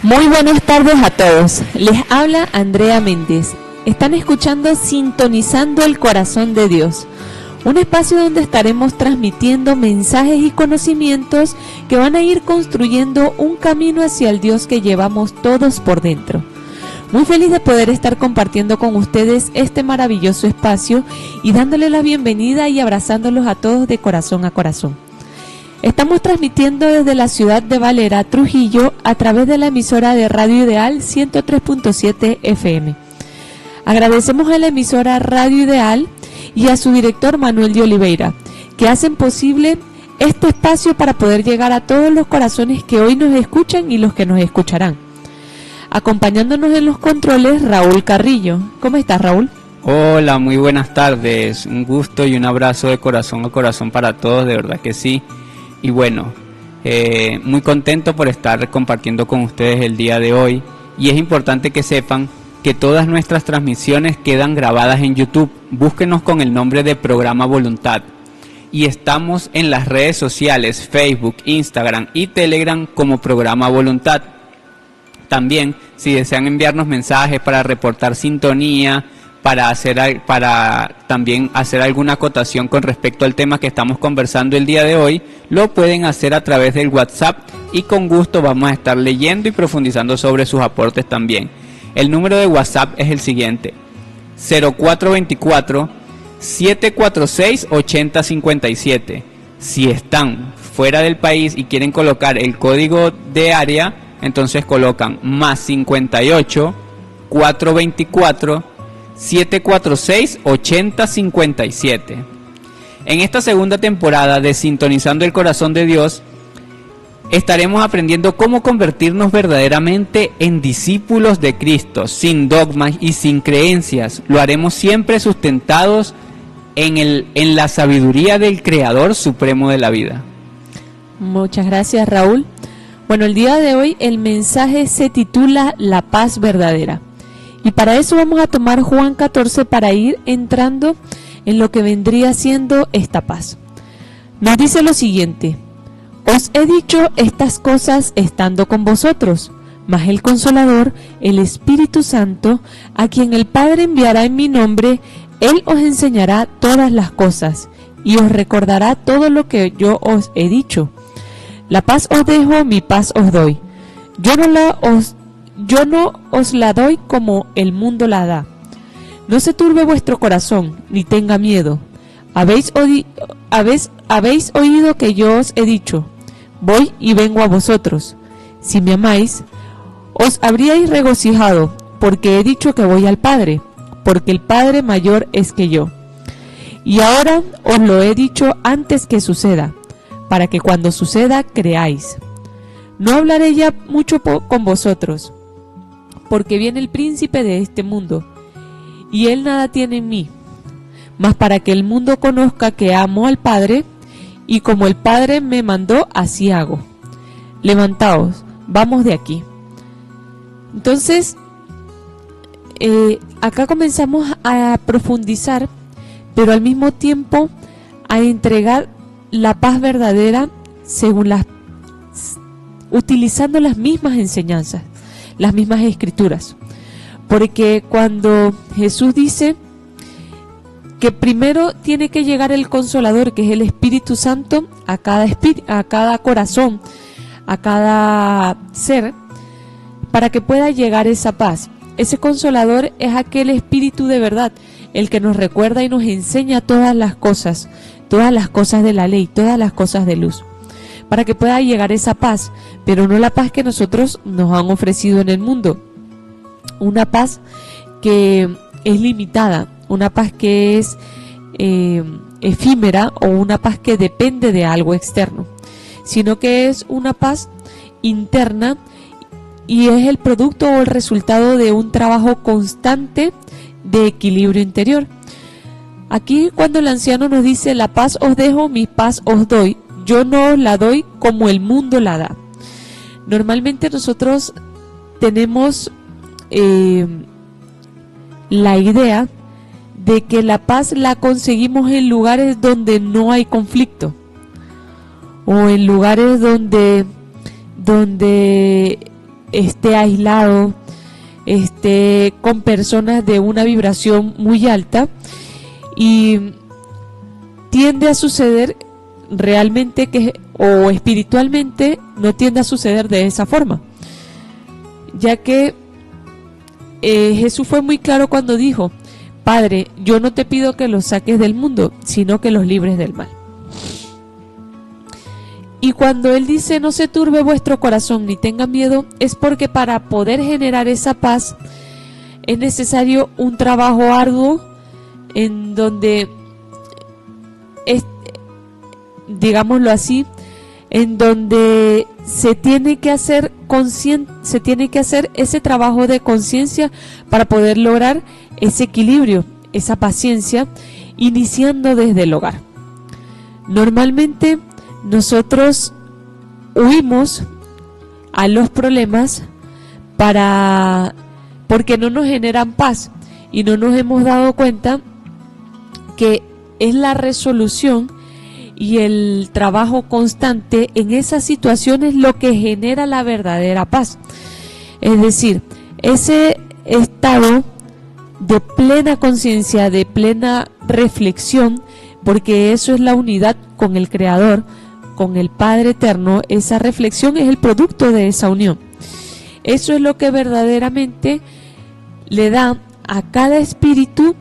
Muy buenas tardes a todos. Les habla Andrea Méndez. Están escuchando Sintonizando el Corazón de Dios, un espacio donde estaremos transmitiendo mensajes y conocimientos que van a ir construyendo un camino hacia el Dios que llevamos todos por dentro. Muy feliz de poder estar compartiendo con ustedes este maravilloso espacio y dándole la bienvenida y abrazándolos a todos de corazón a corazón. Estamos transmitiendo desde la ciudad de Valera, Trujillo, a través de la emisora de Radio Ideal 103.7 FM. Agradecemos a la emisora Radio Ideal y a su director Manuel de Oliveira, que hacen posible este espacio para poder llegar a todos los corazones que hoy nos escuchan y los que nos escucharán. Acompañándonos en los controles, Raúl Carrillo. ¿Cómo estás, Raúl? Hola, muy buenas tardes. Un gusto y un abrazo de corazón a corazón para todos, de verdad que sí. Y bueno, muy contento por estar compartiendo con ustedes el día de hoy. Y es importante que sepan que todas nuestras transmisiones quedan grabadas en YouTube. Búsquenos con el nombre de Programa Voluntad. Y estamos en las redes sociales, Facebook, Instagram y Telegram como Programa Voluntad. También, si desean enviarnos mensajes para reportar sintonía, para también hacer alguna acotación con respecto al tema que estamos conversando el día de hoy, lo pueden hacer a través del WhatsApp y con gusto vamos a estar leyendo y profundizando sobre sus aportes también. El número de WhatsApp es el siguiente: 0424-746-8057. Si están fuera del país y quieren colocar el código de área, entonces colocan más 58 424 746-8057. En esta segunda temporada de Sintonizando el Corazón de Dios, estaremos aprendiendo cómo convertirnos verdaderamente en discípulos de Cristo, sin dogmas y sin creencias. Lo haremos siempre sustentados en la sabiduría del Creador Supremo de la vida. Muchas gracias, Raúl. Bueno, el día de hoy el mensaje se titula La paz verdadera. Y para eso vamos a tomar Juan 14 para ir entrando en lo que vendría siendo esta paz. Nos dice lo siguiente: os he dicho estas cosas estando con vosotros, mas el Consolador, el Espíritu Santo, a quien el Padre enviará en mi nombre, Él os enseñará todas las cosas y os recordará todo lo que yo os he dicho. La paz os dejo, mi paz os doy. Yo no os la doy como el mundo la da. No se turbe vuestro corazón, ni tenga miedo. Habéis oído que yo os he dicho: voy y vengo a vosotros. Si me amáis, os habríais regocijado, porque he dicho que voy al Padre, porque el Padre mayor es que yo. Y ahora os lo he dicho antes que suceda, para que cuando suceda creáis. No hablaré ya mucho con vosotros, porque viene el príncipe de este mundo, y él nada tiene en mí, mas para que el mundo conozca que amo al Padre, y como el Padre me mandó, así hago. Levantaos, vamos de aquí. Entonces, acá comenzamos a profundizar, pero al mismo tiempo a entregar la paz verdadera utilizando las mismas enseñanzas, las mismas escrituras. Porque cuando Jesús dice que primero tiene que llegar el Consolador, que es el Espíritu Santo, a cada corazón, a cada ser, para que pueda llegar esa paz. Ese Consolador es aquel Espíritu de verdad, el que nos recuerda y nos enseña todas las cosas de la ley, todas las cosas de luz, para que pueda llegar esa paz, pero no la paz que nosotros nos han ofrecido en el mundo, una paz que es limitada, una paz que es efímera, o una paz que depende de algo externo, sino que es una paz interna y es el producto o el resultado de un trabajo constante de equilibrio interior. Aquí cuando el anciano nos dice: la paz os dejo, mi paz os doy, yo no os la doy como el mundo la da. Normalmente nosotros tenemos la idea de que la paz la conseguimos en lugares donde no hay conflicto, o en lugares donde esté aislado, esté con personas de una vibración muy alta, y tiende a suceder realmente o espiritualmente no tiende a suceder de esa forma, ya que Jesús fue muy claro cuando dijo: Padre, yo no te pido que los saques del mundo, sino que los libres del mal. Y cuando Él dice: no se turbe vuestro corazón ni tenga miedo, es porque para poder generar esa paz es necesario un trabajo arduo, en donde digámoslo así, en donde se tiene que hacer ese trabajo de conciencia para poder lograr ese equilibrio, esa paciencia, iniciando desde el hogar. Normalmente nosotros huimos a los problemas porque no nos generan paz, y no nos hemos dado cuenta que es la resolución y el trabajo constante en esas situaciones lo que genera la verdadera paz. Es decir, ese estado de plena conciencia, de plena reflexión, porque eso es la unidad con el Creador, con el Padre Eterno. Esa reflexión es el producto de esa unión. Eso es lo que verdaderamente le da a cada espíritu,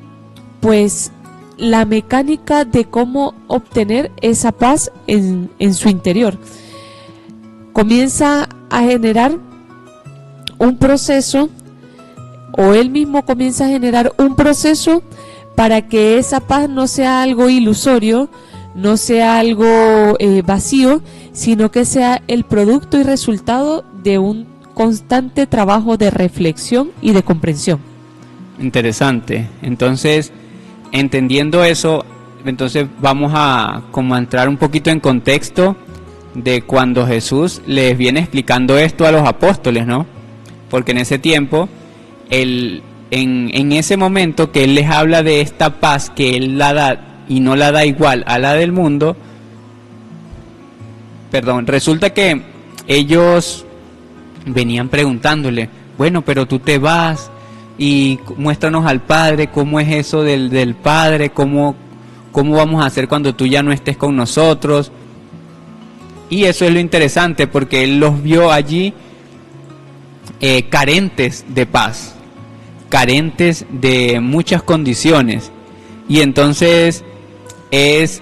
pues, la mecánica de cómo obtener esa paz en su interior. Comienza a generar un proceso, o él mismo comienza a generar un proceso para que esa paz no sea algo ilusorio, no sea algo vacío, sino que sea el producto y resultado de un constante trabajo de reflexión y de comprensión. Interesante. Entonces, entendiendo eso, entonces vamos a como a entrar un poquito en contexto de cuando Jesús les viene explicando esto a los apóstoles, ¿no? Porque en ese tiempo, en ese momento que Él les habla de esta paz que Él la da y no la da igual a la del mundo, resulta que ellos venían preguntándole: bueno, pero tú te vas y muéstranos al Padre, ¿cómo es eso del Padre? ¿Cómo vamos a hacer cuando tú ya no estés con nosotros? Y eso es lo interesante, porque Él los vio allí carentes de paz, carentes de muchas condiciones. Y entonces es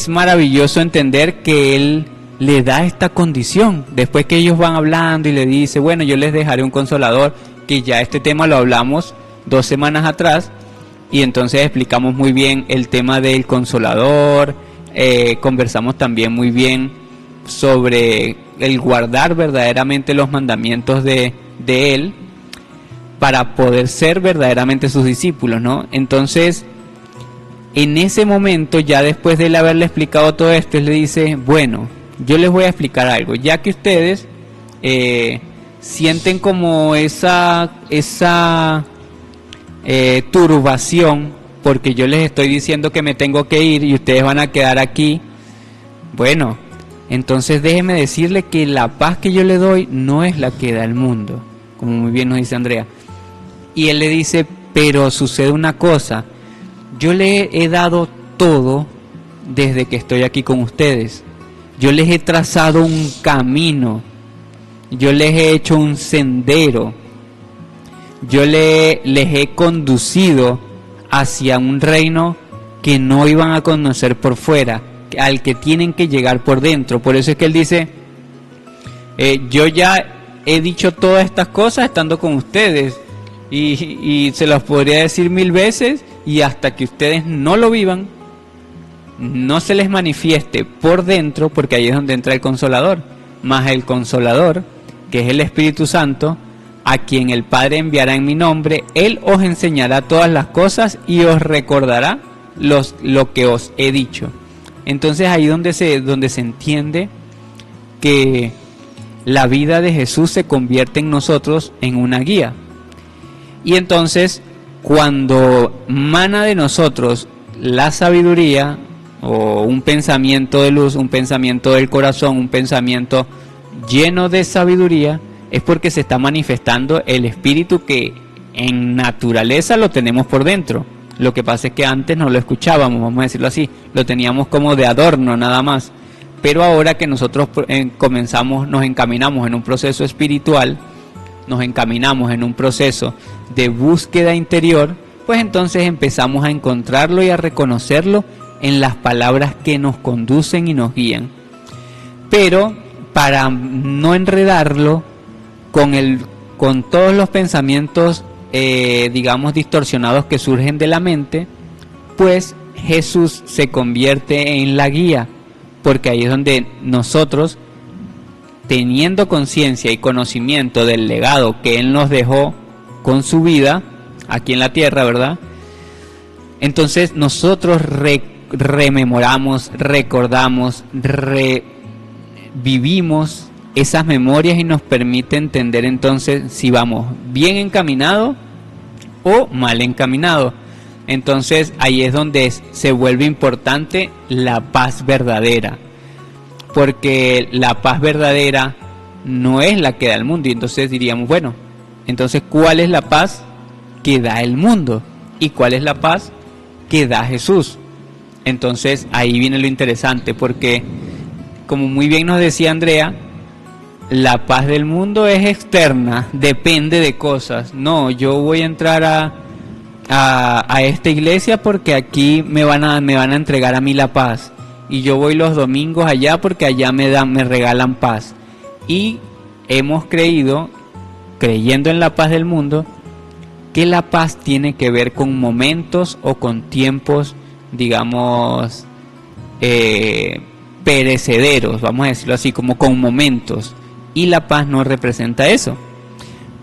maravilloso entender que Él le da esta condición. Después que ellos van hablando y le dice: bueno, yo les dejaré un consolador, que ya este tema lo hablamos 2 semanas atrás, y entonces explicamos muy bien el tema del consolador, conversamos también muy bien sobre el guardar verdaderamente los mandamientos de Él para poder ser verdaderamente sus discípulos, ¿no? Entonces, en ese momento, ya después de él haberle explicado todo esto, él le dice: bueno, yo les voy a explicar algo, ya que ustedes sienten como esa turbación, porque yo les estoy diciendo que me tengo que ir y ustedes van a quedar aquí. Bueno, entonces déjenme decirle que la paz que yo le doy no es la que da el mundo, como muy bien nos dice Andrea. Y él le dice: pero sucede una cosa, yo le he dado todo desde que estoy aquí con ustedes. Yo les he trazado un camino, yo les he hecho un sendero, yo les he conducido hacia un reino que no iban a conocer por fuera, al que tienen que llegar por dentro. Por eso es que él dice: yo ya he dicho todas estas cosas estando con ustedes, y se los podría decir 1000 veces, y hasta que ustedes no lo vivan, no se les manifieste por dentro, porque ahí es donde entra el Consolador. Más el Consolador, que es el Espíritu Santo, a quien el Padre enviará en mi nombre, Él os enseñará todas las cosas y os recordará lo que os he dicho. Entonces ahí donde se entiende que la vida de Jesús se convierte en nosotros en una guía. Y entonces, cuando mana de nosotros la sabiduría, o un pensamiento de luz, un pensamiento del corazón, un pensamiento lleno de sabiduría, es porque se está manifestando el espíritu que en naturaleza lo tenemos por dentro. Lo que pasa es que antes no lo escuchábamos, vamos a decirlo así, lo teníamos como de adorno nada más. Pero ahora que nosotros nos encaminamos en un proceso espiritual, nos encaminamos en un proceso de búsqueda interior, pues entonces empezamos a encontrarlo y a reconocerlo en las palabras que nos conducen y nos guían. Pero para no enredarlo con todos los pensamientos, digamos, distorsionados que surgen de la mente, pues Jesús se convierte en la guía, porque ahí es donde nosotros, teniendo conciencia y conocimiento del legado que Él nos dejó con su vida aquí en la tierra, ¿verdad? Entonces nosotros rememoramos, recordamos, revivimos esas memorias y nos permite entender entonces si vamos bien encaminados o mal encaminados. Entonces ahí es donde se vuelve importante la paz verdadera, porque la paz verdadera no es la que da el mundo. Y entonces diríamos, bueno, entonces ¿cuál es la paz que da el mundo? ¿Y cuál es la paz que da Jesús? Entonces ahí viene lo interesante, porque como muy bien nos decía Andrea, la paz del mundo es externa, depende de cosas. No, yo voy a entrar a esta iglesia porque aquí me van a entregar a mí la paz, y yo voy los domingos allá porque allá me regalan paz. Y hemos creyendo en la paz del mundo, que la paz tiene que ver con momentos o con tiempos, digamos, perecederos, vamos a decirlo así, como con momentos, y la paz no representa eso.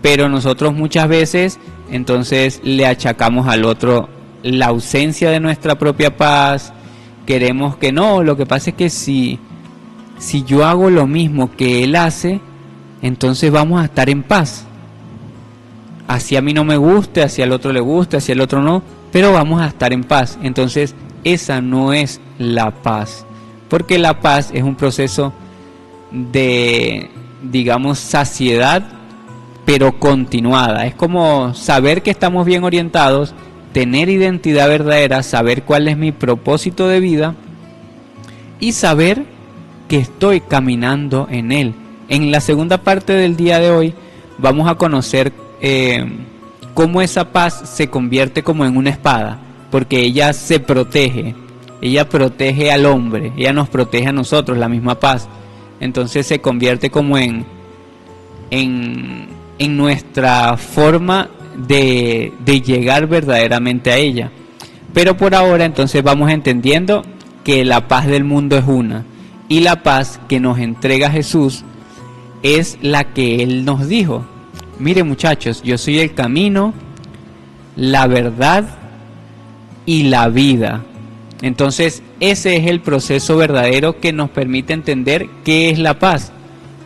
Pero nosotros muchas veces entonces le achacamos al otro la ausencia de nuestra propia paz. Queremos que no, lo que pasa es que si yo hago lo mismo que él hace, entonces vamos a estar en paz. Así a mí no me guste, así al otro le guste, así al otro no, pero vamos a estar en paz. Entonces esa no es la paz, porque la paz es un proceso de, digamos, saciedad, pero continuada. Es como saber que estamos bien orientados, tener identidad verdadera, saber cuál es mi propósito de vida y saber que estoy caminando en él. En la segunda parte del día de hoy vamos a conocer cómo esa paz se convierte como en una espada, porque ella se protege, ella protege al hombre, ella nos protege a nosotros, la misma paz. Entonces se convierte como en nuestra forma de llegar verdaderamente a ella. Pero por ahora entonces vamos entendiendo que la paz del mundo es una, y la paz que nos entrega Jesús es la que Él nos dijo. Miren muchachos, yo soy el camino, la verdad y la vida. Entonces ese es el proceso verdadero que nos permite entender qué es la paz.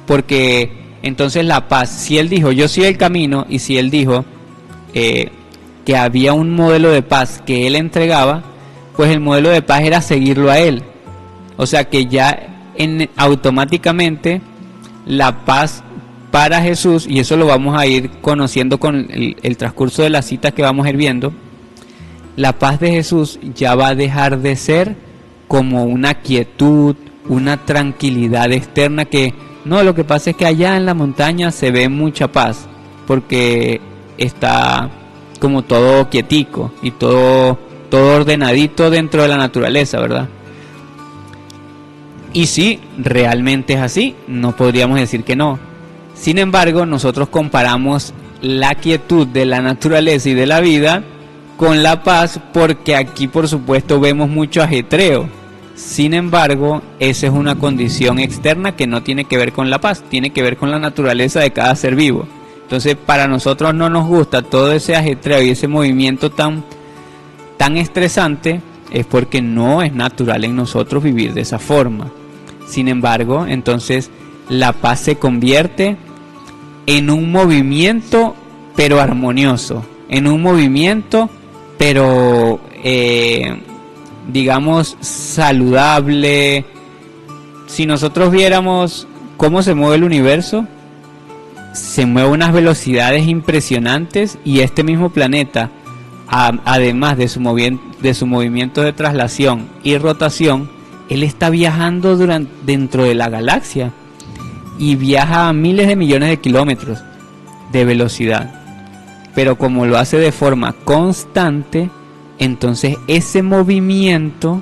Porque entonces la paz, si Él dijo yo soy el camino, y si Él dijo que había un modelo de paz que Él entregaba, pues el modelo de paz era seguirlo a Él. O sea que ya automáticamente la paz para Jesús, y eso lo vamos a ir conociendo con el transcurso de las citas que vamos a ir viendo, la paz de Jesús ya va a dejar de ser como una quietud, una tranquilidad externa que no, lo que pasa es que allá en la montaña se ve mucha paz, porque está como todo quietico y todo ordenadito dentro de la naturaleza, ¿verdad? Y sí, realmente es así, no podríamos decir que no. Sin embargo, nosotros comparamos la quietud de la naturaleza y de la vida con la paz, porque aquí por supuesto vemos mucho ajetreo. Sin embargo, esa es una condición externa que no tiene que ver con la paz, tiene que ver con la naturaleza de cada ser vivo. Entonces, para nosotros no nos gusta todo ese ajetreo y ese movimiento tan estresante, es porque no es natural en nosotros vivir de esa forma. Sin embargo, entonces la paz se convierte en un movimiento pero armonioso, en un movimiento pero digamos saludable. Si nosotros viéramos cómo se mueve el universo, se mueve a unas velocidades impresionantes, y este mismo planeta, además de su movimiento de traslación y rotación, él está viajando dentro de la galaxia y viaja a miles de millones de kilómetros de velocidad. Pero como lo hace de forma constante, entonces ese movimiento,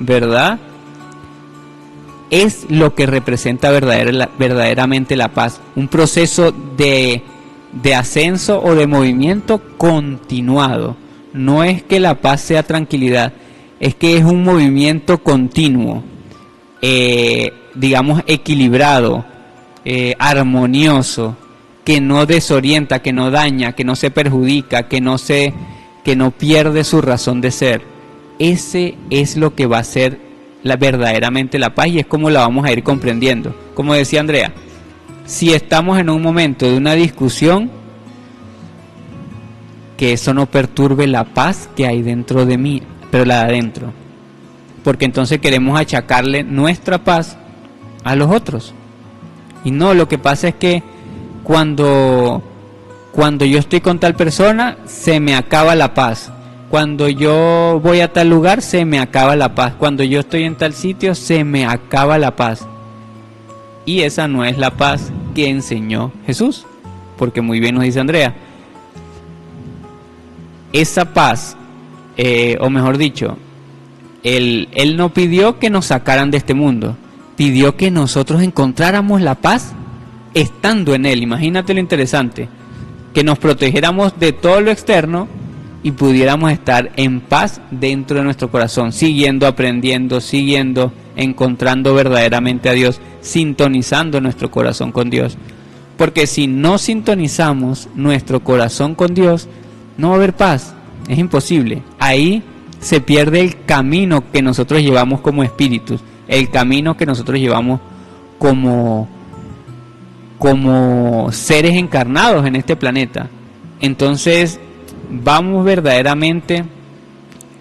¿verdad?, es lo que representa verdaderamente la paz. Un proceso de ascenso o de movimiento continuado. No es que la paz sea tranquilidad, es que es un movimiento continuo, digamos equilibrado, armonioso, que no desorienta, que no daña, que no se perjudica, que no pierde su razón de ser. Ese es lo que va a ser verdaderamente la paz, y es como la vamos a ir comprendiendo. Como decía Andrea, si estamos en un momento de una discusión, que eso no perturbe la paz que hay dentro de mí, pero la de adentro, porque entonces queremos achacarle nuestra paz a los otros. Y no, lo que pasa es que cuando yo estoy con tal persona, se me acaba la paz. Cuando yo voy a tal lugar, se me acaba la paz. Cuando yo estoy en tal sitio, se me acaba la paz. Y esa no es la paz que enseñó Jesús, porque muy bien nos dice Andrea, esa paz, o mejor dicho, él no pidió que nos sacaran de este mundo, pidió que nosotros encontráramos la paz estando en Él. Imagínate lo interesante, que nos protegiéramos de todo lo externo y pudiéramos estar en paz dentro de nuestro corazón, siguiendo aprendiendo, siguiendo encontrando verdaderamente a Dios, sintonizando nuestro corazón con Dios. Porque si no sintonizamos nuestro corazón con Dios, no va a haber paz, es imposible. Ahí se pierde el camino que nosotros llevamos como espíritus, el camino que nosotros llevamos como seres encarnados en este planeta. Entonces vamos verdaderamente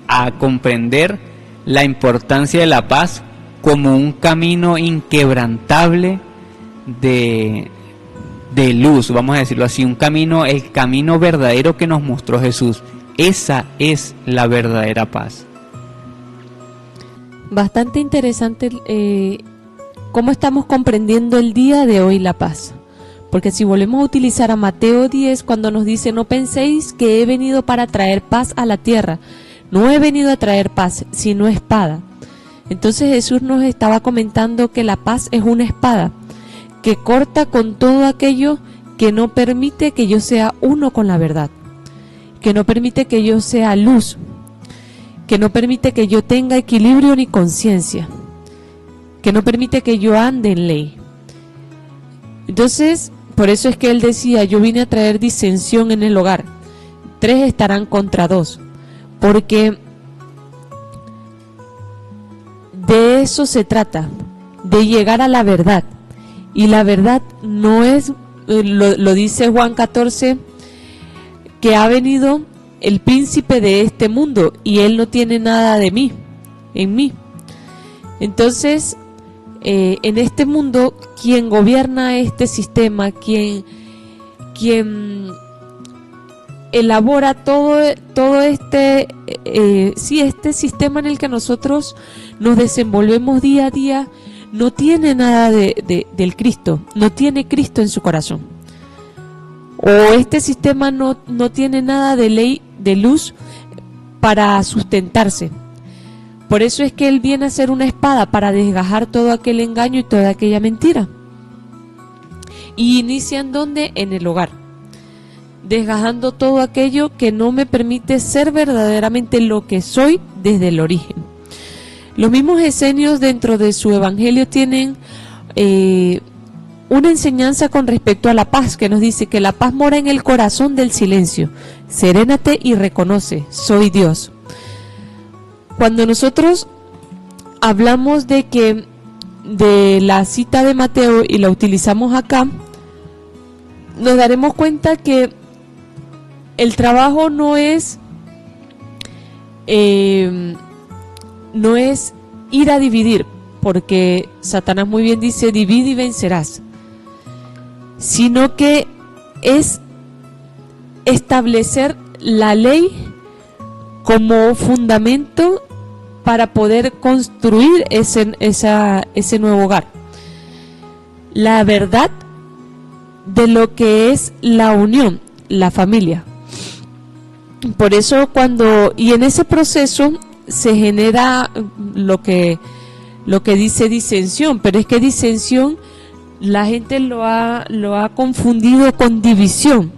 a comprender la importancia de la paz como un camino inquebrantable de luz, vamos a decirlo así, el camino verdadero que nos mostró Jesús. Esa es la verdadera paz. Bastante interesante cómo estamos comprendiendo el día de hoy la paz. Porque si volvemos a utilizar a Mateo 10, cuando nos dice: no penséis que he venido para traer paz a la tierra. No he venido a traer paz, sino espada. Entonces Jesús nos estaba comentando que la paz es una espada que corta con todo aquello que no permite que yo sea uno con la verdad, que no permite que yo sea luz, que no permite que yo tenga equilibrio ni conciencia, que no permite que yo ande en ley. Entonces, por eso es que él decía: yo vine a traer disensión en el hogar, 3 estarán contra 2, porque de eso se trata, de llegar a la verdad. Y la verdad no es, lo dice Juan 14, que ha venido el príncipe de este mundo y él no tiene nada de mí, en mí. Entonces, en este mundo, quien gobierna este sistema, quien elabora todo este sistema en el que nosotros nos desenvolvemos día a día, no tiene nada del Cristo, no tiene Cristo en su corazón. O este sistema no tiene nada de ley, de luz para sustentarse. Por eso es que Él viene a ser una espada para desgajar todo aquel engaño y toda aquella mentira. Y inicia ¿en dónde? En el hogar. Desgajando todo aquello que no me permite ser verdaderamente lo que soy desde el origen. Los mismos esenios dentro de su evangelio tienen una enseñanza con respecto a la paz, que nos dice que la paz mora en el corazón del silencio. Serénate y reconoce: soy Dios. Cuando nosotros hablamos de la cita de Mateo y la utilizamos acá, nos daremos cuenta que el trabajo no es ir a dividir, porque Satanás muy bien dice: divide y vencerás, sino que es establecer la ley como fundamento para poder construir ese nuevo hogar. La verdad de lo que es la unión, la familia. Por eso y en ese proceso se genera lo que dice disensión, pero es que disensión la gente lo ha confundido con división,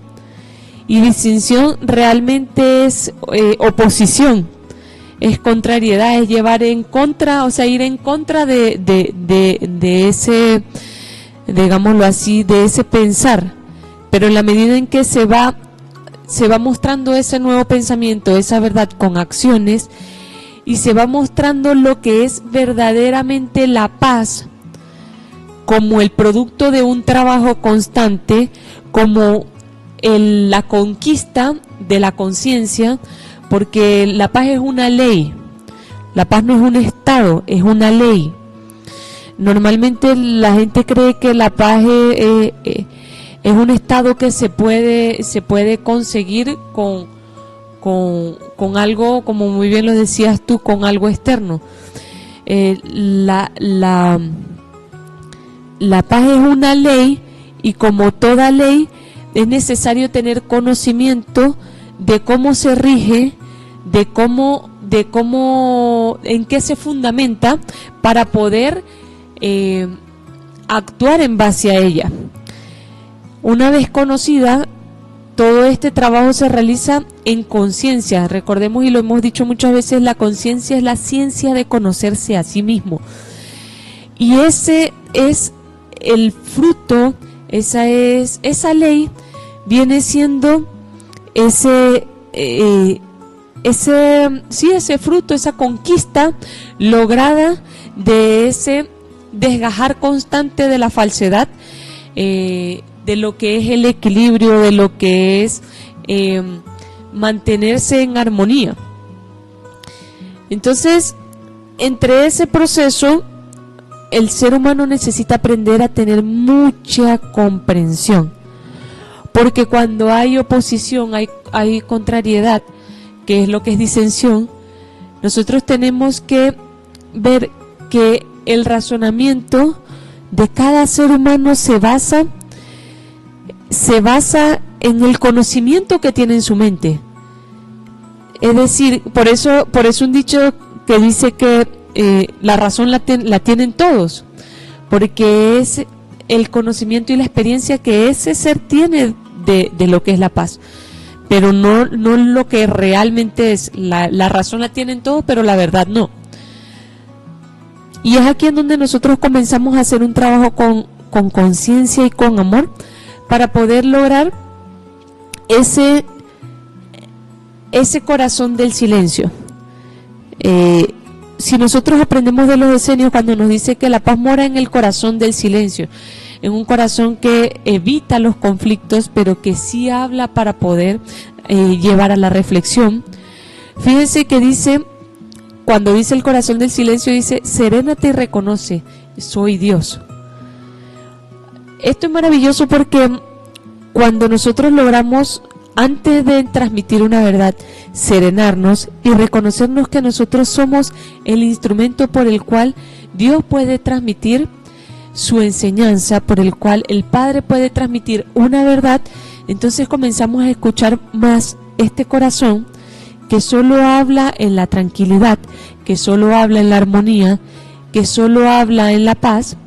y disensión realmente es oposición, es contrariedad, es llevar en contra, o sea, ir en contra de ese, digámoslo así, de ese pensar. Pero en la medida en que se va mostrando ese nuevo pensamiento, esa verdad con acciones, y se va mostrando lo que es verdaderamente la paz como el producto de un trabajo constante, como la conquista de la conciencia, porque la paz es una ley. La paz no es un estado, es una ley. Normalmente la gente cree que la paz es un estado que se puede conseguir con algo, como muy bien lo decías tú, con algo externo. La paz es una ley, y como toda ley es necesario tener conocimiento de cómo se rige, en qué se fundamenta para poder actuar en base a ella. Una vez conocida, todo este trabajo se realiza en conciencia. Recordemos, y lo hemos dicho muchas veces, la conciencia es la ciencia de conocerse a sí mismo. Y ese es el fruto, esa ley viene siendo ese fruto, esa conquista lograda de ese desgajar constante de la falsedad, de lo que es el equilibrio, de lo que es mantenerse en armonía. Entonces, entre ese proceso, el ser humano necesita aprender a tener mucha comprensión, porque cuando hay oposición, hay contrariedad, que es lo que es disensión, nosotros tenemos que ver que el razonamiento de cada ser humano se basa en el conocimiento que tiene en su mente. Es decir, por eso un dicho que dice que la razón la tienen todos, porque es el conocimiento y la experiencia que ese ser tiene de lo que es la paz, pero no lo que realmente es. La razón la tienen todos, pero la verdad no. Y es aquí en donde nosotros comenzamos a hacer un trabajo con conciencia y con amor, para poder lograr ese corazón del silencio. Si nosotros aprendemos de los decenios, cuando nos dice que la paz mora en el corazón del silencio, en un corazón que evita los conflictos, pero que sí habla para poder llevar a la reflexión. Fíjense que dice, cuando dice el corazón del silencio, dice: serénate y reconoce, soy Dios. Esto es maravilloso, porque cuando nosotros logramos, antes de transmitir una verdad, serenarnos y reconocernos que nosotros somos el instrumento por el cual Dios puede transmitir su enseñanza, por el cual el Padre puede transmitir una verdad, entonces comenzamos a escuchar más este corazón que solo habla en la tranquilidad, que solo habla en la armonía, que solo habla en la paz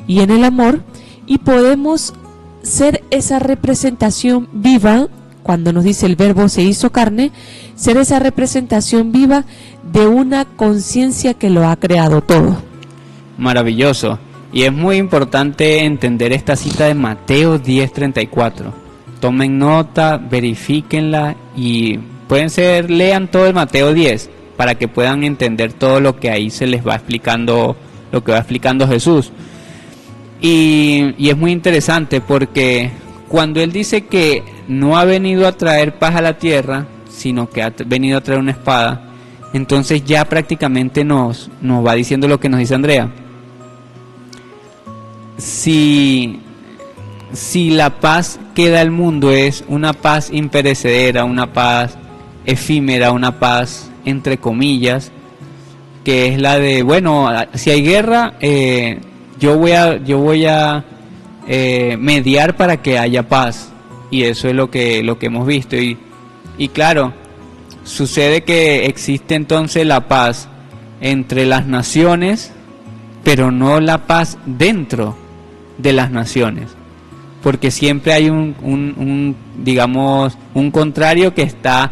y en el amor, y podemos ser esa representación viva. Cuando nos dice el verbo se hizo carne, ser esa representación viva de una conciencia que lo ha creado todo. Maravilloso. Y es muy importante entender esta cita de Mateo 10:34. Tomen nota, verifíquenla y lean todo el Mateo 10 para que puedan entender todo lo que ahí se les va explicando, lo que va explicando Jesús. Y es muy interesante, porque cuando Él dice que no ha venido a traer paz a la tierra, sino que ha venido a traer una espada, entonces ya prácticamente nos va diciendo lo que nos dice Andrea. Si si la paz que da el mundo es una paz imperecedera, una paz efímera, una paz entre comillas, que es la de, bueno, si hay guerra, yo voy a mediar para que haya paz, y eso es lo que hemos visto, y claro, sucede que existe entonces la paz entre las naciones, pero no la paz dentro de las naciones, porque siempre hay digamos, un contrario que está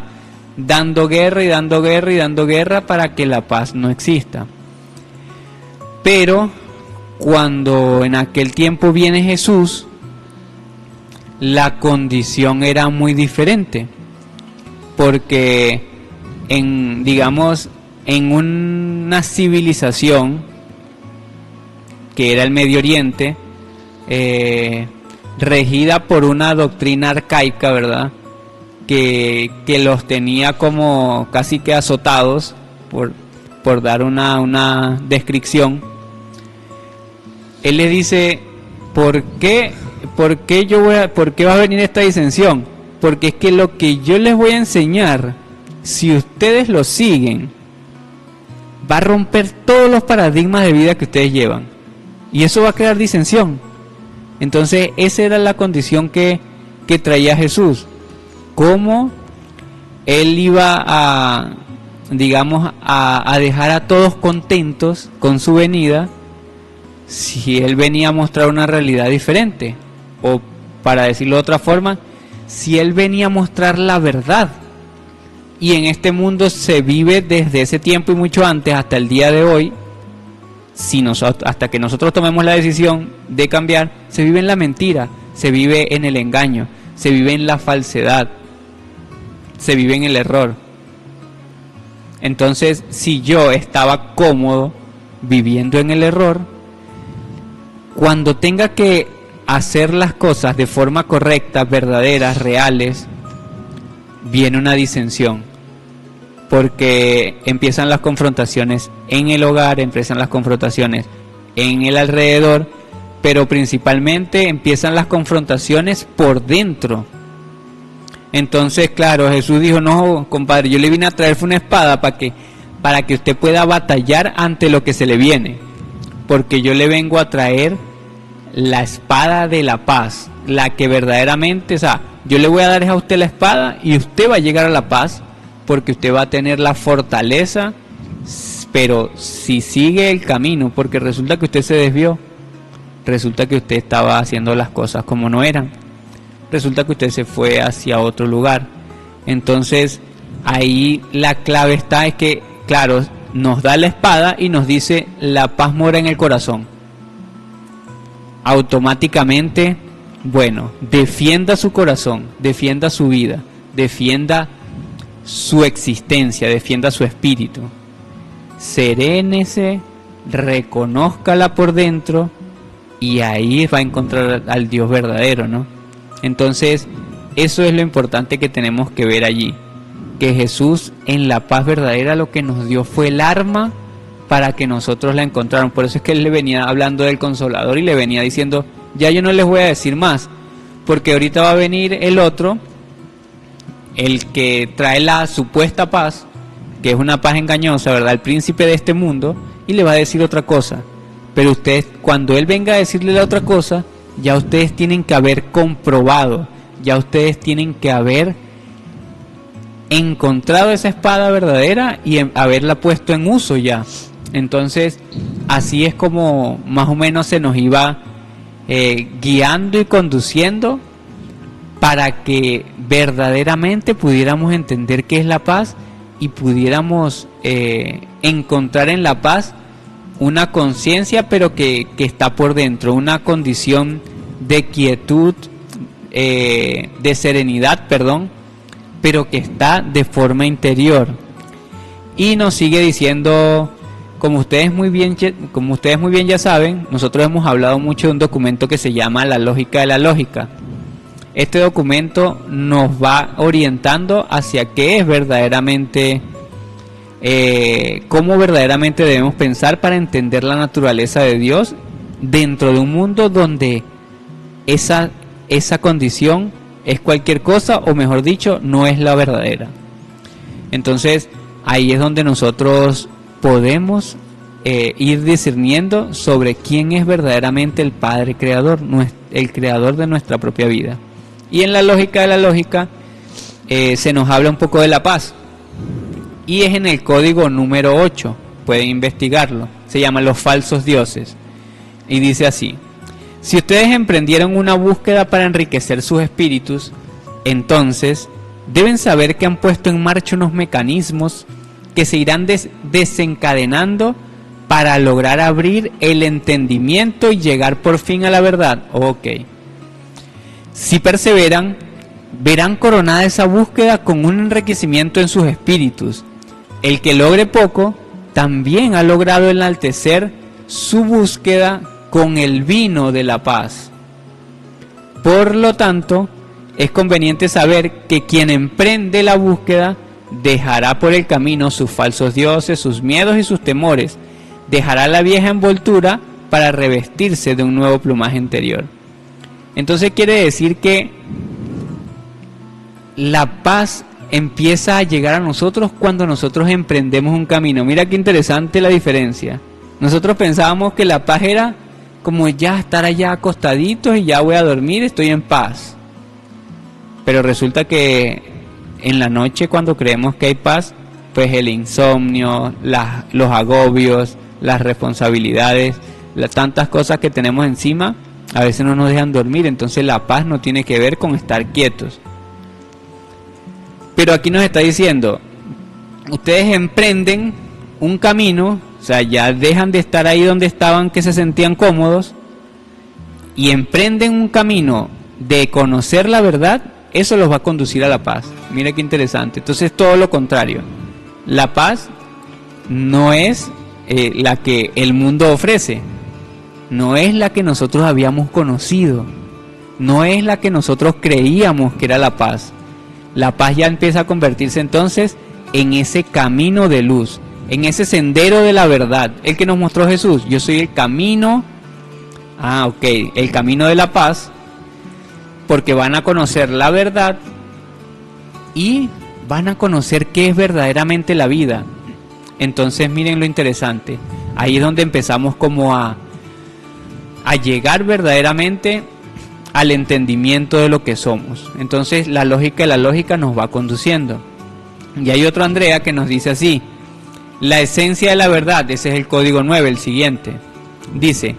dando guerra y dando guerra y dando guerra para que la paz no exista. Pero cuando en aquel tiempo viene Jesús, la condición era muy diferente, porque digamos, en una civilización que era el Medio Oriente, regida por una doctrina arcaica, ¿verdad?, que los tenía como casi que azotados, por dar una descripción. Él les dice, ¿por qué va a venir esta disensión? Porque es que lo que yo les voy a enseñar, si ustedes lo siguen, va a romper todos los paradigmas de vida que ustedes llevan, y eso va a crear disensión. Entonces esa era la condición que traía Jesús. Cómo él iba a, digamos, a dejar a todos contentos con su venida, si él venía a mostrar una realidad diferente, o para decirlo de otra forma, si él venía a mostrar la verdad. Y en este mundo se vive desde ese tiempo y mucho antes hasta el día de hoy, hasta que nosotros tomemos la decisión de cambiar, se vive en la mentira, se vive en el engaño, se vive en la falsedad, se vive en el error. Entonces, si yo estaba cómodo viviendo en el error, cuando tenga que hacer las cosas de forma correcta, verdaderas, reales, viene una disensión, porque empiezan las confrontaciones en el hogar, empiezan las confrontaciones en el alrededor, pero principalmente empiezan las confrontaciones por dentro. Entonces, claro, Jesús dijo, no, compadre, yo le vine a traer una espada para que usted pueda batallar ante lo que se le viene, porque yo le vengo a traer la espada de la paz, la que verdaderamente, o sea, yo le voy a dar a usted la espada y usted va a llegar a la paz, porque usted va a tener la fortaleza, pero si sigue el camino, porque resulta que usted se desvió, resulta que usted estaba haciendo las cosas como no eran, resulta que usted se fue hacia otro lugar. Entonces ahí la clave está, es que claro, nos da la espada y nos dice, la paz mora en el corazón. Automáticamente, bueno, defienda su corazón, defienda su vida, defienda su existencia, defienda su espíritu, serénese, reconózcala por dentro, y ahí va a encontrar al Dios verdadero, ¿no? Entonces, eso es lo importante que tenemos que ver allí, que Jesús en la paz verdadera lo que nos dio fue el arma para que nosotros la encontráramos. Por eso es que él le venía hablando del Consolador y le venía diciendo, ya yo no les voy a decir más, porque ahorita va a venir el otro, el que trae la supuesta paz, que es una paz engañosa, ¿verdad?, el príncipe de este mundo, y le va a decir otra cosa. Pero ustedes, cuando él venga a decirle la otra cosa, ya ustedes tienen que haber comprobado, ya ustedes tienen que haber encontrado esa espada verdadera y haberla puesto en uso ya. Entonces, así es como más o menos se nos iba guiando y conduciendo para que verdaderamente pudiéramos entender qué es la paz y pudiéramos encontrar en la paz una conciencia, pero que está por dentro, una condición de quietud, de serenidad, pero que está de forma interior. Y nos sigue diciendo, como ustedes muy bien ya saben, nosotros hemos hablado mucho de un documento que se llama La Lógica de la Lógica. Este documento nos va orientando hacia qué es verdaderamente, cómo verdaderamente debemos pensar para entender la naturaleza de Dios dentro de un mundo donde esa esa condición es cualquier cosa, o mejor dicho, no es la verdadera. Entonces, ahí es donde nosotros podemos ir discerniendo sobre quién es verdaderamente el Padre Creador, el Creador de nuestra propia vida. Y en la lógica de la lógica, se nos habla un poco de la paz. Y es en el código número 8, pueden investigarlo, se llama Los Falsos Dioses. Y dice así: si ustedes emprendieron una búsqueda para enriquecer sus espíritus, entonces deben saber que han puesto en marcha unos mecanismos que se irán desencadenando para lograr abrir el entendimiento y llegar por fin a la verdad. Ok. Si perseveran, verán coronada esa búsqueda con un enriquecimiento en sus espíritus. El que logre poco, también ha logrado enaltecer su búsqueda con el vino de la paz. Por lo tanto, es conveniente saber que quien emprende la búsqueda dejará por el camino sus falsos dioses, sus miedos y sus temores. Dejará la vieja envoltura para revestirse de un nuevo plumaje interior. Entonces quiere decir que la paz empieza a llegar a nosotros cuando nosotros emprendemos un camino. Mira qué interesante la diferencia. Nosotros pensábamos que la paz era como ya estar allá acostaditos y ya voy a dormir, estoy en paz. Pero resulta que en la noche, cuando creemos que hay paz, pues el insomnio, los agobios, las responsabilidades, tantas cosas que tenemos encima, a veces no nos dejan dormir. Entonces la paz no tiene que ver con estar quietos. Pero aquí nos está diciendo, ustedes emprenden un camino, o sea, ya dejan de estar ahí donde estaban, que se sentían cómodos, y emprenden un camino de conocer la verdad. Eso los va a conducir a la paz. Mira qué interesante. Entonces todo lo contrario. La paz no es la que el mundo ofrece. No es la que nosotros habíamos conocido. No es la que nosotros creíamos que era la paz. La paz ya empieza a convertirse entonces en ese camino de luz, en ese sendero de la verdad, el que nos mostró Jesús. Yo soy el camino, el camino de la paz, porque van a conocer la verdad y van a conocer qué es verdaderamente la vida. Entonces miren lo interesante, ahí es donde empezamos como a llegar verdaderamente al entendimiento de lo que somos. Entonces la lógica de la lógica nos va conduciendo. Y hay otro Andrea que nos dice así: la esencia de la verdad, ese es el código 9, el siguiente. Dice: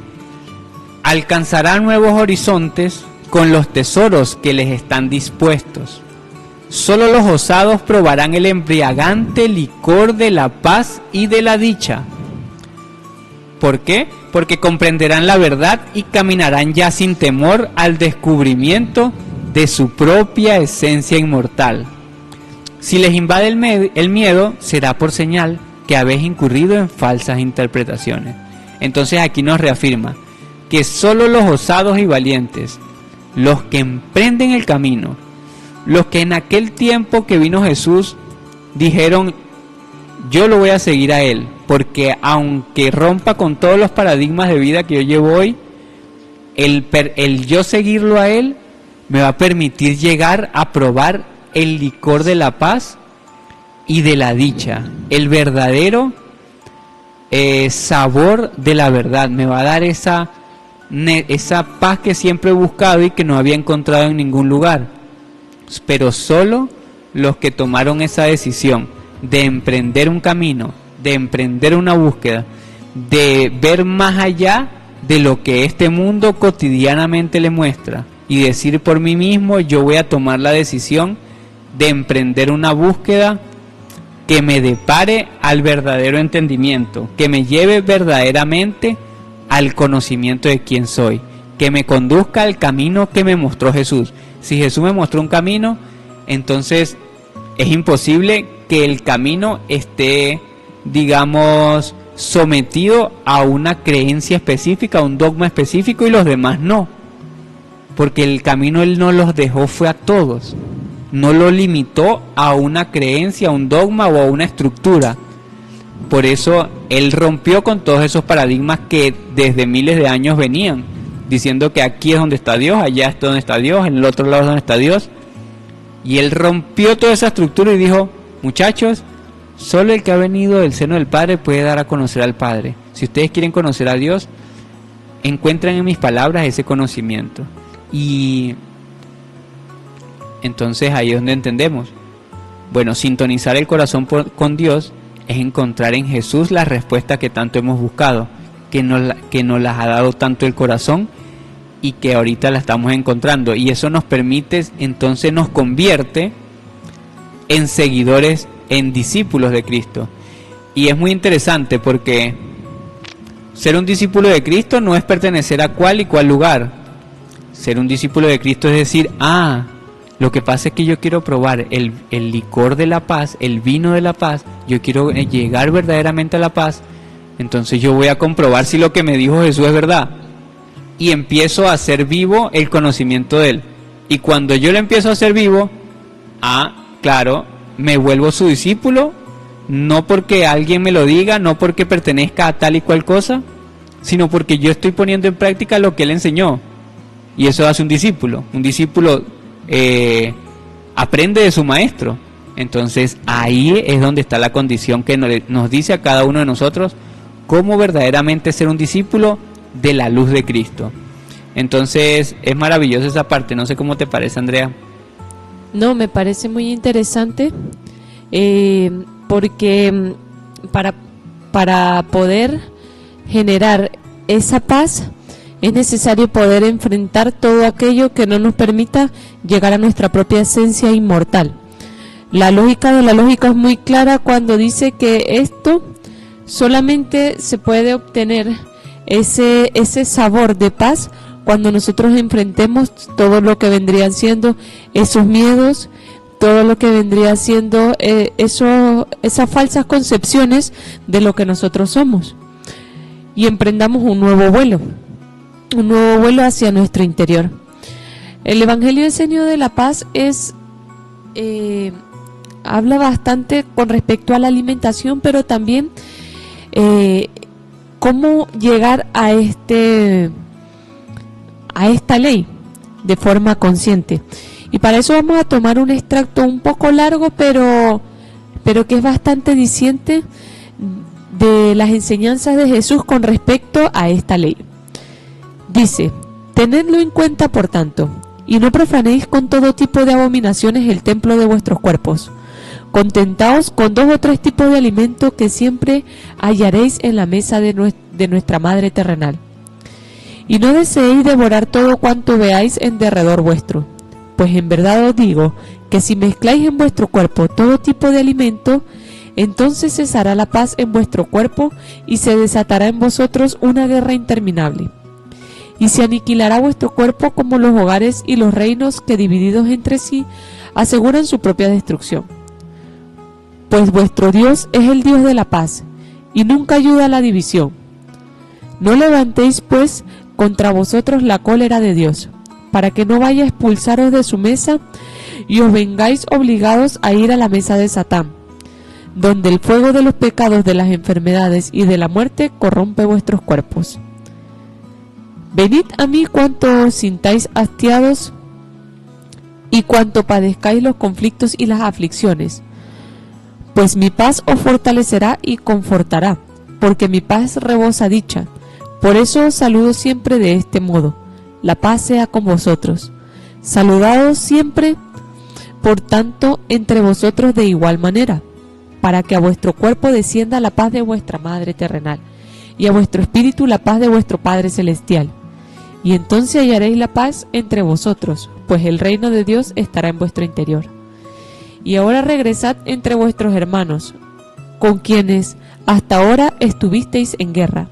alcanzarán nuevos horizontes con los tesoros que les están dispuestos. Solo los osados probarán el embriagante licor de la paz y de la dicha. ¿Por qué? Porque comprenderán la verdad y caminarán ya sin temor al descubrimiento de su propia esencia inmortal. Si les invade el miedo, será por señal que habéis incurrido en falsas interpretaciones. Entonces aquí nos reafirma que solo los osados y valientes, los que emprenden el camino, los que en aquel tiempo que vino Jesús dijeron: yo lo voy a seguir a Él, porque aunque rompa con todos los paradigmas de vida que yo llevo hoy, el yo seguirlo a Él me va a permitir llegar a probar el licor de la paz y de la dicha, el verdadero sabor de la verdad. Me va a dar esa paz que siempre he buscado y que no había encontrado en ningún lugar. Pero solo los que tomaron esa decisión de emprender un camino, de emprender una búsqueda, de ver más allá de lo que este mundo cotidianamente le muestra y decir por mí mismo: yo voy a tomar la decisión de emprender una búsqueda que me depare al verdadero entendimiento, que me lleve verdaderamente al conocimiento de quién soy, que me conduzca al camino que me mostró Jesús. Si Jesús me mostró un camino, entonces es imposible que el camino esté, digamos, sometido a una creencia específica, a un dogma específico, y los demás no. Porque el camino Él no los dejó, fue a todos. No lo limitó a una creencia, a un dogma o a una estructura. Por eso Él rompió con todos esos paradigmas que desde miles de años venían. diciendo que aquí es donde está Dios, allá es donde está Dios, en el otro lado es donde está Dios. Y él rompió toda esa estructura y dijo, muchachos, solo el que ha venido del seno del Padre puede dar a conocer al Padre. Si ustedes quieren conocer a Dios, encuentran en mis palabras ese conocimiento. Y entonces ahí es donde entendemos. Bueno, sintonizar el corazón con Dios es encontrar en Jesús la respuesta que tanto hemos buscado, que nos las ha dado tanto el corazón y que ahorita la estamos encontrando. Y eso nos permite, entonces nos convierte en seguidores, en discípulos de Cristo. Y es muy interesante porque ser un discípulo de Cristo no es pertenecer a cual y cual lugar. Ser un discípulo de Cristo es decir, lo que pasa es que yo quiero probar el licor de la paz, el vino de la paz, yo quiero llegar verdaderamente a la paz, entonces yo voy a comprobar si lo que me dijo Jesús es verdad. Y empiezo a hacer vivo el conocimiento de Él. Y cuando yo lo empiezo a hacer vivo, claro, me vuelvo su discípulo, no porque alguien me lo diga, no porque pertenezca a tal y cual cosa, sino porque yo estoy poniendo en práctica lo que Él enseñó. Y eso hace un discípulo. Un discípulo aprende de su maestro. Entonces ahí es donde está la condición que nos dice a cada uno de nosotros cómo verdaderamente ser un discípulo de la luz de Cristo. Entonces es maravillosa esa parte. No sé cómo te parece, Andrea. No, me parece muy interesante porque para poder generar esa paz es necesario poder enfrentar todo aquello que no nos permita llegar a nuestra propia esencia inmortal. La lógica de la lógica es muy clara cuando dice que esto solamente se puede obtener ese sabor de paz cuando nosotros enfrentemos todo lo que vendrían siendo esos miedos, todo lo que vendría siendo esas falsas concepciones de lo que nosotros somos, y emprendamos un nuevo vuelo hacia nuestro interior. El Evangelio del Señor de la Paz habla bastante con respecto a la alimentación, pero también cómo llegar a esta ley de forma consciente. Y para eso vamos a tomar un extracto un poco largo, pero que es bastante diciente de las enseñanzas de Jesús con respecto a esta ley. Dice: tenedlo en cuenta, por tanto, y no profanéis con todo tipo de abominaciones el templo de vuestros cuerpos. Contentaos con 2 o 3 tipos de alimento que siempre hallaréis en la mesa de nuestra Madre terrenal. Y no deseéis devorar todo cuanto veáis en derredor vuestro, pues en verdad os digo que si mezcláis en vuestro cuerpo todo tipo de alimento, entonces cesará la paz en vuestro cuerpo y se desatará en vosotros una guerra interminable. Y se aniquilará vuestro cuerpo como los hogares y los reinos que divididos entre sí aseguran su propia destrucción. Pues vuestro Dios es el Dios de la paz, y nunca ayuda a la división. No levantéis pues contra vosotros la cólera de Dios, para que no vaya a expulsaros de su mesa y os vengáis obligados a ir a la mesa de Satán, donde el fuego de los pecados, de las enfermedades y de la muerte corrompe vuestros cuerpos. Venid a mí cuanto os sintáis hastiados y cuanto padezcáis los conflictos y las aflicciones, pues mi paz os fortalecerá y confortará, porque mi paz rebosa dicha. Por eso os saludo siempre de este modo: la paz sea con vosotros. Saludaos siempre, por tanto, entre vosotros de igual manera, para que a vuestro cuerpo descienda la paz de vuestra Madre terrenal, y a vuestro espíritu la paz de vuestro Padre celestial. Y entonces hallaréis la paz entre vosotros, pues el reino de Dios estará en vuestro interior. Y ahora regresad entre vuestros hermanos, con quienes hasta ahora estuvisteis en guerra,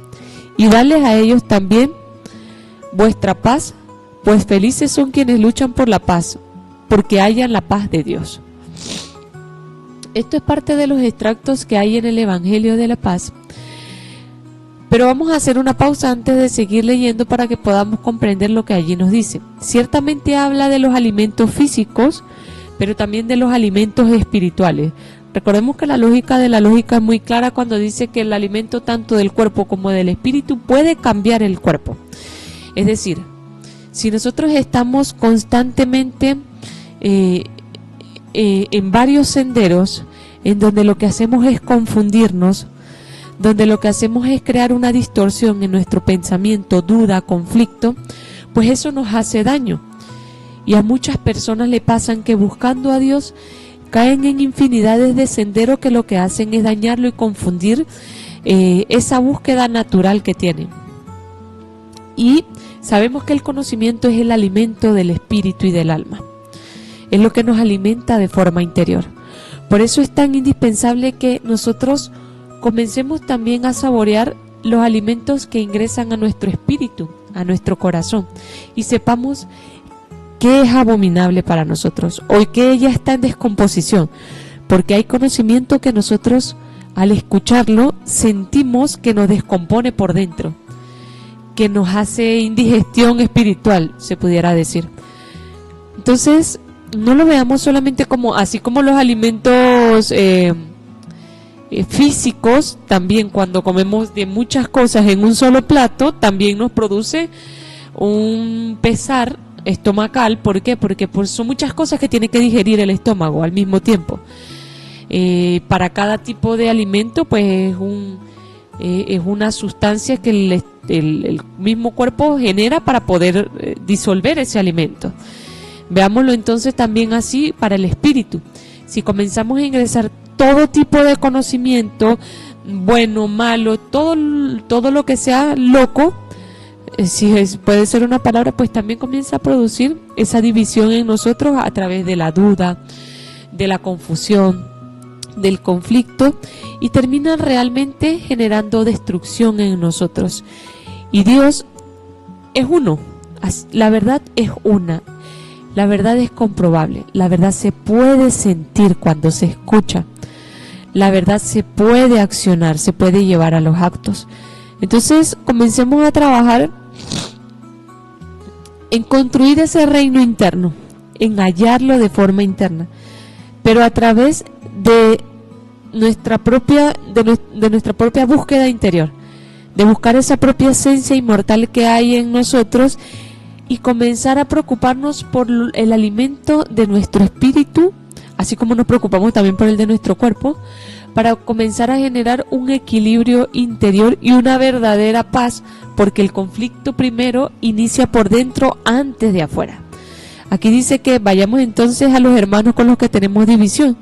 y dadles a ellos también vuestra paz, pues felices son quienes luchan por la paz, porque hallan la paz de Dios. Esto es parte de los extractos que hay en el Evangelio de la Paz. Pero vamos a hacer una pausa antes de seguir leyendo para que podamos comprender lo que allí nos dice. Ciertamente habla de los alimentos físicos, pero también de los alimentos espirituales. Recordemos que la lógica de la lógica es muy clara cuando dice que el alimento tanto del cuerpo como del espíritu puede cambiar el cuerpo. Es decir, Si nosotros estamos constantemente en varios senderos en donde lo que hacemos es confundirnos, donde lo que hacemos es crear una distorsión en nuestro pensamiento, duda, conflicto, pues eso nos hace daño. Y a muchas personas le pasan que buscando a Dios caen en infinidades de senderos que lo que hacen es dañarlo y confundir esa búsqueda natural que tienen. Y sabemos que el conocimiento es el alimento del espíritu y del alma. Es lo que nos alimenta de forma interior. Por eso es tan indispensable que nosotros comencemos también a saborear los alimentos que ingresan a nuestro espíritu, a nuestro corazón, y sepamos qué es abominable para nosotros o que ya está en descomposición, porque hay conocimiento que nosotros al escucharlo sentimos que nos descompone por dentro, que nos hace indigestión espiritual, se pudiera decir. Entonces, no lo veamos solamente como, así como los alimentos físicos, también cuando comemos de muchas cosas en un solo plato, también nos produce un pesar estomacal. ¿Por qué? Porque son muchas cosas que tiene que digerir el estómago al mismo tiempo. Para cada tipo de alimento, pues es una sustancia que el mismo cuerpo genera para poder disolver ese alimento. Veámoslo entonces también así para el espíritu. Si comenzamos a ingresar todo tipo de conocimiento, bueno, malo, todo lo que sea loco, si puede ser una palabra, pues también comienza a producir esa división en nosotros a través de la duda, de la confusión, del conflicto, y termina realmente generando destrucción en nosotros. Y Dios es uno, la verdad es una, la verdad es comprobable, la verdad se puede sentir cuando se escucha, la verdad se puede accionar, se puede llevar a los actos. Entonces comencemos a trabajar en construir ese reino interno, en hallarlo de forma interna, pero a través de nuestra propia búsqueda interior, de buscar esa propia esencia inmortal que hay en nosotros y comenzar a preocuparnos por el alimento de nuestro espíritu, así como nos preocupamos también por el de nuestro cuerpo, para comenzar a generar un equilibrio interior y una verdadera paz, porque el conflicto primero inicia por dentro antes de afuera. Aquí dice que vayamos entonces a los hermanos con los que tenemos división,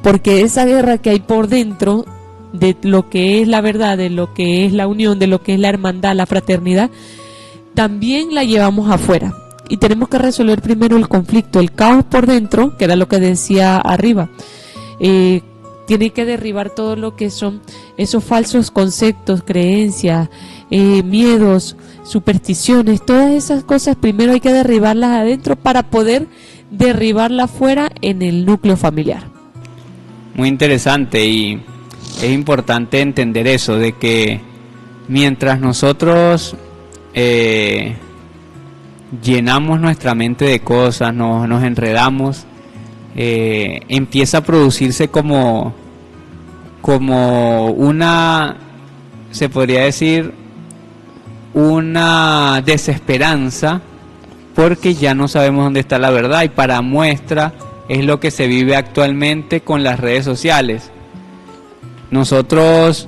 porque esa guerra que hay por dentro de lo que es la verdad, de lo que es la unión, de lo que es la hermandad, la fraternidad, también la llevamos afuera. Y tenemos que resolver primero el conflicto, el caos por dentro, que era lo que decía arriba. Tiene que derribar todo lo que son esos falsos conceptos, creencias, miedos, supersticiones, todas esas cosas primero hay que derribarlas adentro para poder derribarlas afuera en el núcleo familiar. Muy interesante, y es importante entender eso, de que mientras nosotros llenamos nuestra mente de cosas, nos enredamos, empieza a producirse como una, se podría decir, una desesperanza, porque ya no sabemos dónde está la verdad. Y para muestra es lo que se vive actualmente con las redes sociales. Nosotros,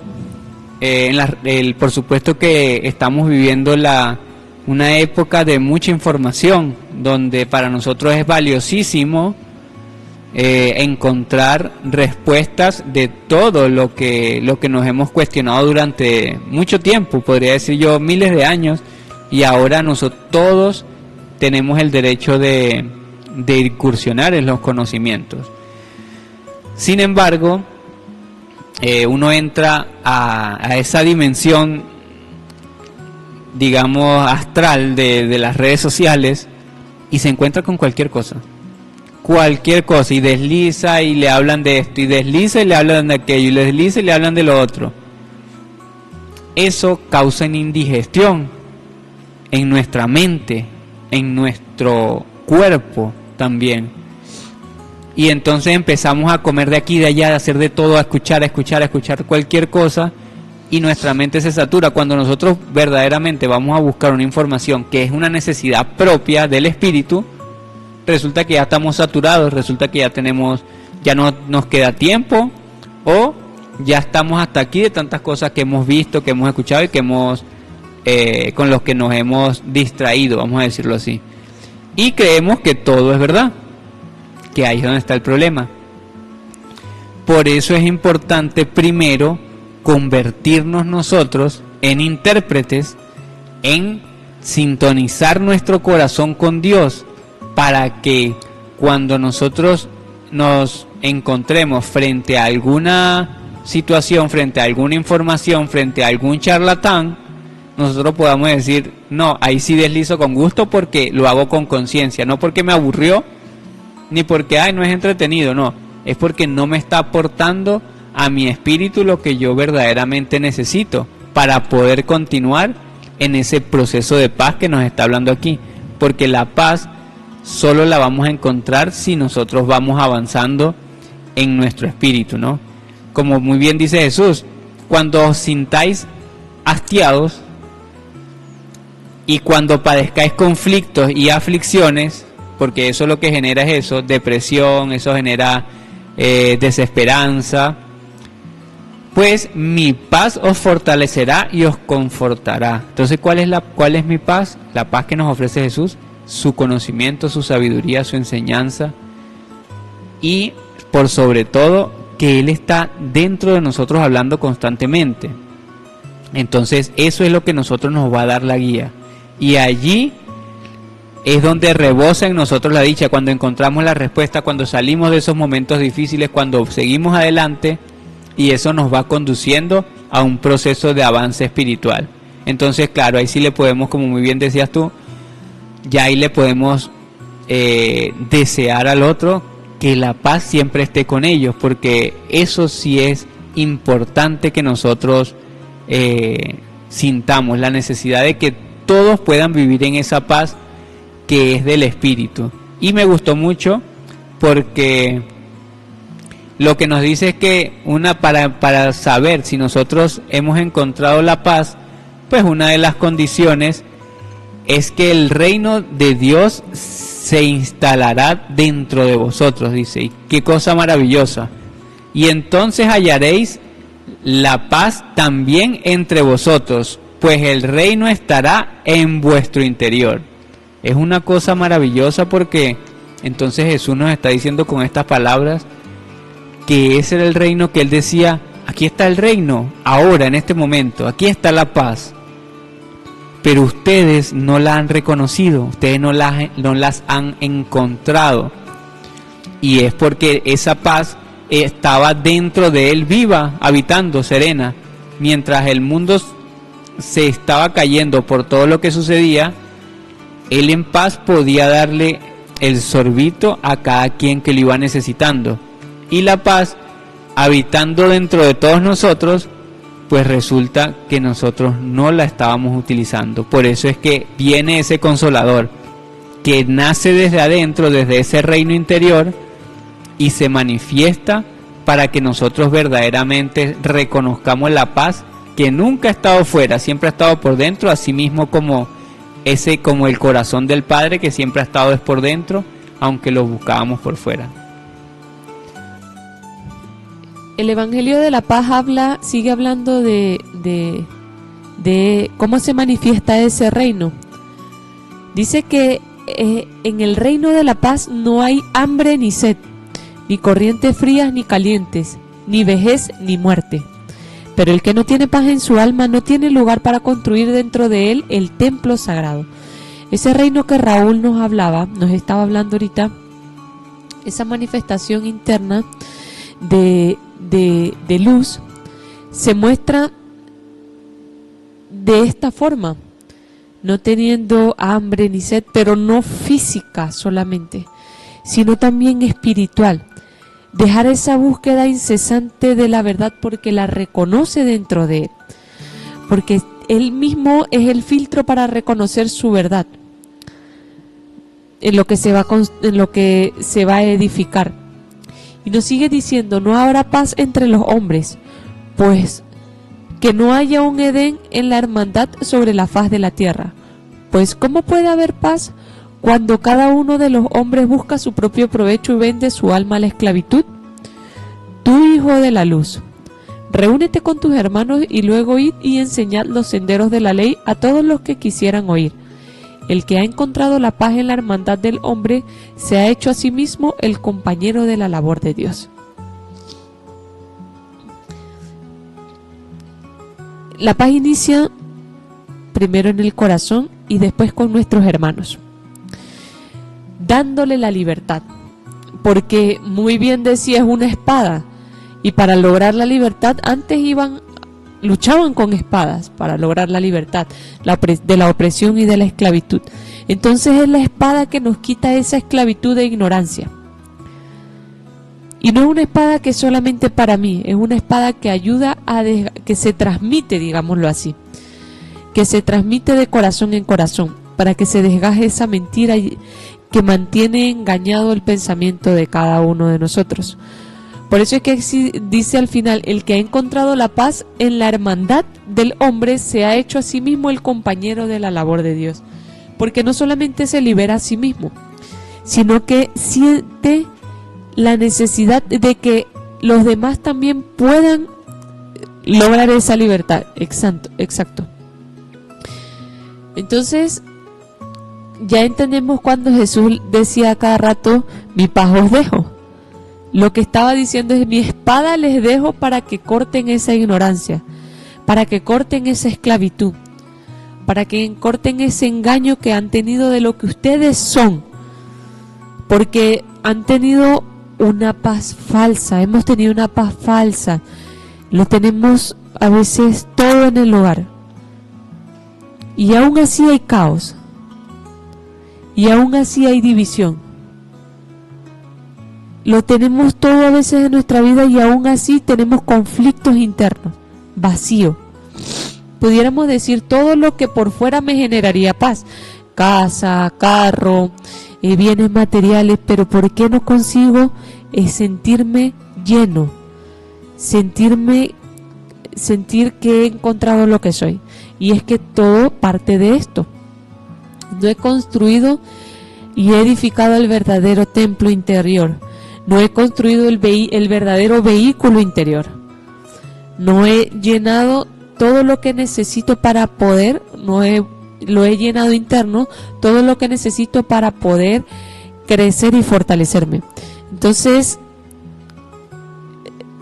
por supuesto que estamos viviendo una época de mucha información, donde para nosotros es valiosísimo encontrar respuestas de todo lo que nos hemos cuestionado durante mucho tiempo, podría decir yo miles de años, y ahora nosotros todos tenemos el derecho de incursionar en los conocimientos. Sin embargo, uno entra a esa dimensión, digamos, astral de las redes sociales y se encuentra con cualquier cosa, y desliza y le hablan de esto, y desliza y le hablan de aquello, y desliza y le hablan de lo otro. Eso causa una indigestión en nuestra mente, en nuestro cuerpo también. Y entonces empezamos a comer de aquí y de allá, a hacer de todo, a escuchar cualquier cosa, y nuestra mente se satura. Cuando nosotros verdaderamente vamos a buscar una información que es una necesidad propia del espíritu, resulta que ya estamos saturados, resulta que ya no nos queda tiempo, o ya estamos hasta aquí de tantas cosas que hemos visto, que hemos escuchado y que con los que nos hemos distraído, vamos a decirlo así. Y creemos que todo es verdad, que ahí es donde está el problema. Por eso es importante primero convertirnos nosotros en intérpretes, en sintonizar nuestro corazón con Dios, para que cuando nosotros nos encontremos frente a alguna situación, frente a alguna información, frente a algún charlatán, nosotros podamos decir, no, ahí sí deslizo con gusto porque lo hago con conciencia, no porque me aburrió, ni porque, no es entretenido, no, es porque no me está aportando a mi espíritu lo que yo verdaderamente necesito para poder continuar en ese proceso de paz que nos está hablando aquí, porque la paz solo la vamos a encontrar si nosotros vamos avanzando en nuestro espíritu, ¿no? Como muy bien dice Jesús, cuando os sintáis hastiados y cuando padezcáis conflictos y aflicciones, porque eso lo que genera es eso, depresión, eso genera desesperanza, pues mi paz os fortalecerá y os confortará. Entonces, ¿cuál es mi paz? La paz que nos ofrece Jesús, su conocimiento, su sabiduría, su enseñanza, y por sobre todo que Él está dentro de nosotros hablando constantemente. Entonces eso es lo que nosotros nos va a dar la guía, y allí es donde rebosa en nosotros la dicha, cuando encontramos la respuesta, cuando salimos de esos momentos difíciles, cuando seguimos adelante, y eso nos va conduciendo a un proceso de avance espiritual. Entonces, claro, ahí sí le podemos, como muy bien decías tú, ya ahí le podemos desear al otro que la paz siempre esté con ellos, porque eso sí es importante que nosotros sintamos la necesidad de que todos puedan vivir en esa paz que es del espíritu. Y me gustó mucho porque lo que nos dice es que para saber si nosotros hemos encontrado la paz, pues una de las condiciones es que el reino de Dios se instalará dentro de vosotros, dice. Y qué cosa maravillosa. Y entonces hallaréis la paz también entre vosotros, pues el reino estará en vuestro interior. Es una cosa maravillosa, porque entonces Jesús nos está diciendo con estas palabras que ese era el reino que Él decía, aquí está el reino, ahora, en este momento, aquí está la paz. Pero ustedes no la han reconocido, ustedes no las han encontrado. Y es porque esa paz estaba dentro de Él, viva, habitando, serena. Mientras el mundo se estaba cayendo por todo lo que sucedía, Él en paz podía darle el sorbito a cada quien que lo iba necesitando. Y la paz, habitando dentro de todos nosotros, pues resulta que nosotros no la estábamos utilizando. Por eso es que viene ese Consolador, que nace desde adentro, desde ese reino interior, y se manifiesta para que nosotros verdaderamente reconozcamos la paz que nunca ha estado fuera, siempre ha estado por dentro, así mismo como el corazón del Padre, que siempre ha estado por dentro, aunque lo buscábamos por fuera. El Evangelio de la Paz sigue hablando de cómo se manifiesta ese reino. Dice que en el reino de la paz no hay hambre ni sed, ni corrientes frías ni calientes, ni vejez ni muerte. Pero el que no tiene paz en su alma no tiene lugar para construir dentro de él el templo sagrado. Ese reino que Raúl nos estaba hablando ahorita, esa manifestación interna de luz, se muestra de esta forma, no teniendo hambre ni sed, pero no física solamente, sino también espiritual. Dejar esa búsqueda incesante de la verdad porque la reconoce dentro de él, porque él mismo es el filtro para reconocer su verdad en lo que se va a edificar. Y nos sigue diciendo, no habrá paz entre los hombres, pues que no haya un Edén en la hermandad sobre la faz de la tierra. Pues ¿cómo puede haber paz cuando cada uno de los hombres busca su propio provecho y vende su alma a la esclavitud? Tú, hijo de la luz, reúnete con tus hermanos y luego id y enseñad los senderos de la ley a todos los que quisieran oír. El que ha encontrado la paz en la hermandad del hombre se ha hecho a sí mismo el compañero de la labor de Dios. La paz inicia primero en el corazón y después con nuestros hermanos, dándole la libertad, porque muy bien decía, es una espada, y para lograr la libertad antes luchaban con espadas para lograr la libertad de la opresión y de la esclavitud. Entonces es la espada que nos quita esa esclavitud de ignorancia. Y no es una espada que solamente para mí, es una espada que ayuda a que se transmite, digámoslo así, que se transmite de corazón en corazón, para que se desgaje esa mentira que mantiene engañado el pensamiento de cada uno de nosotros. Por eso es que dice al final, el que ha encontrado la paz en la hermandad del hombre se ha hecho a sí mismo el compañero de la labor de Dios. Porque no solamente se libera a sí mismo, sino que siente la necesidad de que los demás también puedan lograr esa libertad. Exacto. Entonces, ya entendemos cuando Jesús decía cada rato, mi paz os dejo. Lo que estaba diciendo es, mi espada les dejo para que corten esa ignorancia, para que corten esa esclavitud, para que corten ese engaño que han tenido de lo que ustedes son, porque han tenido una paz falsa, hemos tenido una paz falsa, lo tenemos a veces todo en el hogar, y aún así hay caos, y aún así hay división. Lo tenemos todo a veces en nuestra vida y aún así tenemos conflictos internos, vacío. Pudiéramos decir todo lo que por fuera me generaría paz, casa, carro, bienes materiales, pero ¿por qué no consigo sentirme lleno? Sentir que he encontrado lo que soy. Y es que todo parte de esto. No he construido y he edificado el verdadero templo interior. No he construido el verdadero vehículo interior. No he llenado todo lo que necesito para poder, lo he llenado interno, todo lo que necesito para poder crecer y fortalecerme. Entonces,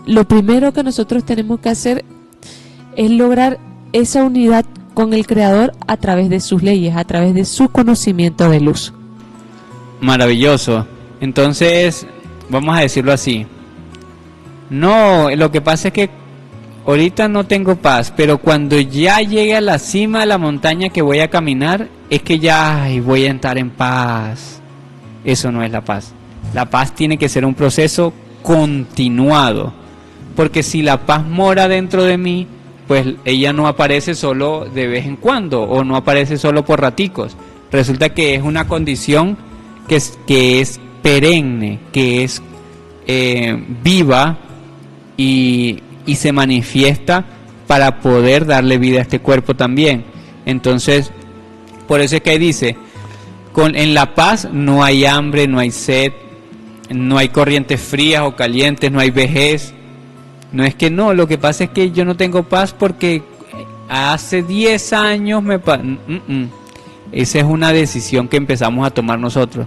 lo primero que nosotros tenemos que hacer es lograr esa unidad con el Creador a través de sus leyes, a través de su conocimiento de luz. Maravilloso. Entonces, vamos a decirlo así. No, lo que pasa es que ahorita no tengo paz, pero cuando ya llegue a la cima de la montaña que voy a caminar, es que ya voy a estar en paz. Eso no es la paz. La paz tiene que ser un proceso continuado, porque si la paz mora dentro de mí, pues ella no aparece solo de vez en cuando, o no aparece solo por raticos. Resulta que es una condición que es perenne, que es viva y se manifiesta para poder darle vida a este cuerpo también. Entonces, por eso es que ahí dice, en la paz no hay hambre, no hay sed, no hay corrientes frías o calientes, no hay vejez. No es que no, lo que pasa es que yo no tengo paz porque hace 10 años Esa es una decisión que empezamos a tomar nosotros.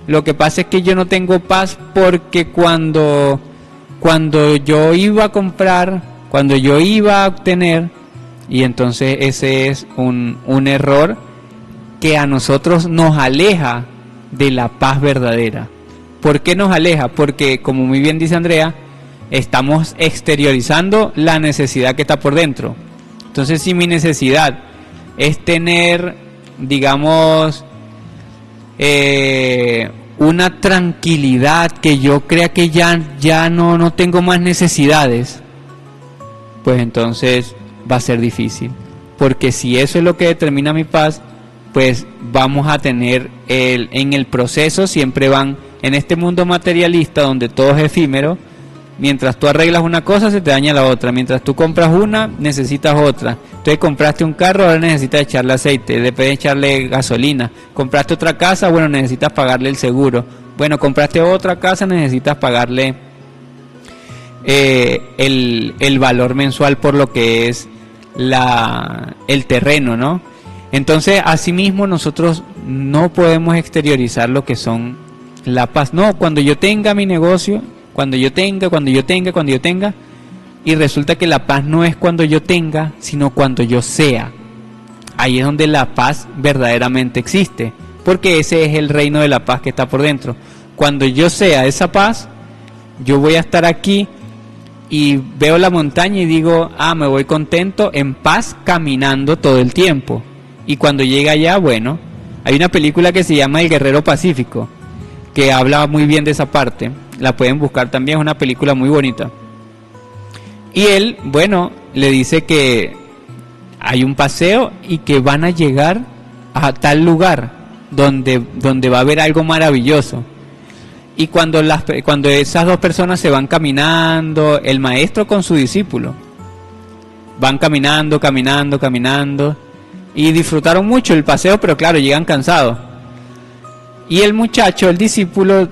Lo que pasa es que yo no tengo paz porque cuando yo iba a comprar, cuando yo iba a obtener, y entonces ese es un error que a nosotros nos aleja de la paz verdadera. ¿Por qué nos aleja? Porque, como muy bien dice Andrea, estamos exteriorizando la necesidad que está por dentro. Entonces, si mi necesidad es tener, digamos, una tranquilidad, que yo crea que ya no tengo más necesidades, pues entonces va a ser difícil. Porque si eso es lo que determina mi paz, pues vamos a tener en el proceso siempre van, en este mundo materialista donde todo es efímero, Mientras tú arreglas una cosa, se te daña la otra. Mientras tú compras una, necesitas otra. Entonces compraste un carro, ahora necesitas echarle aceite, después echarle gasolina. Compraste otra casa, bueno, necesitas pagarle el seguro. Bueno, compraste otra casa, necesitas pagarle el valor mensual por lo que es el terreno, ¿no? Entonces, asimismo, nosotros no podemos exteriorizar lo que son la paz. No, cuando yo tenga mi negocio, cuando yo tenga, y resulta que la paz no es cuando yo tenga, sino cuando yo sea. Ahí es donde la paz verdaderamente existe, porque ese es el reino de la paz que está por dentro. Cuando yo sea esa paz, yo voy a estar aquí y veo la montaña y digo, me voy contento, en paz, caminando todo el tiempo. Y cuando llega allá, bueno, hay una película que se llama El Guerrero Pacífico, que habla muy bien de esa parte. La pueden buscar también, es una película muy bonita. Y él, bueno, le dice que hay un paseo y que van a llegar a tal lugar donde va a haber algo maravilloso. Y cuando esas dos personas se van caminando, el maestro con su discípulo, van caminando, y disfrutaron mucho el paseo, pero claro, llegan cansados. Y el muchacho, el discípulo,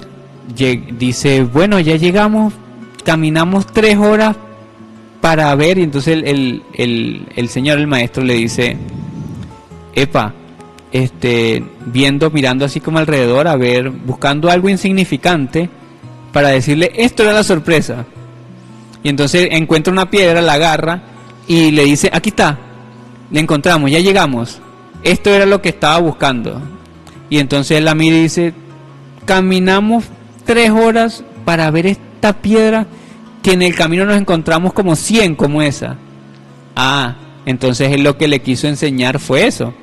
dice, bueno, ya llegamos, caminamos 3 horas para ver, y entonces el señor, el maestro, le dice, mirando así como alrededor, a ver, buscando algo insignificante, para decirle, esto era la sorpresa. Y entonces encuentra una piedra, la agarra, y le dice, aquí está, le encontramos, ya llegamos, esto era lo que estaba buscando. Y entonces él la mira y dice, caminamos 3 horas para ver esta piedra, que en el camino nos encontramos como 100 como esa. Entonces él lo que le quiso enseñar fue eso,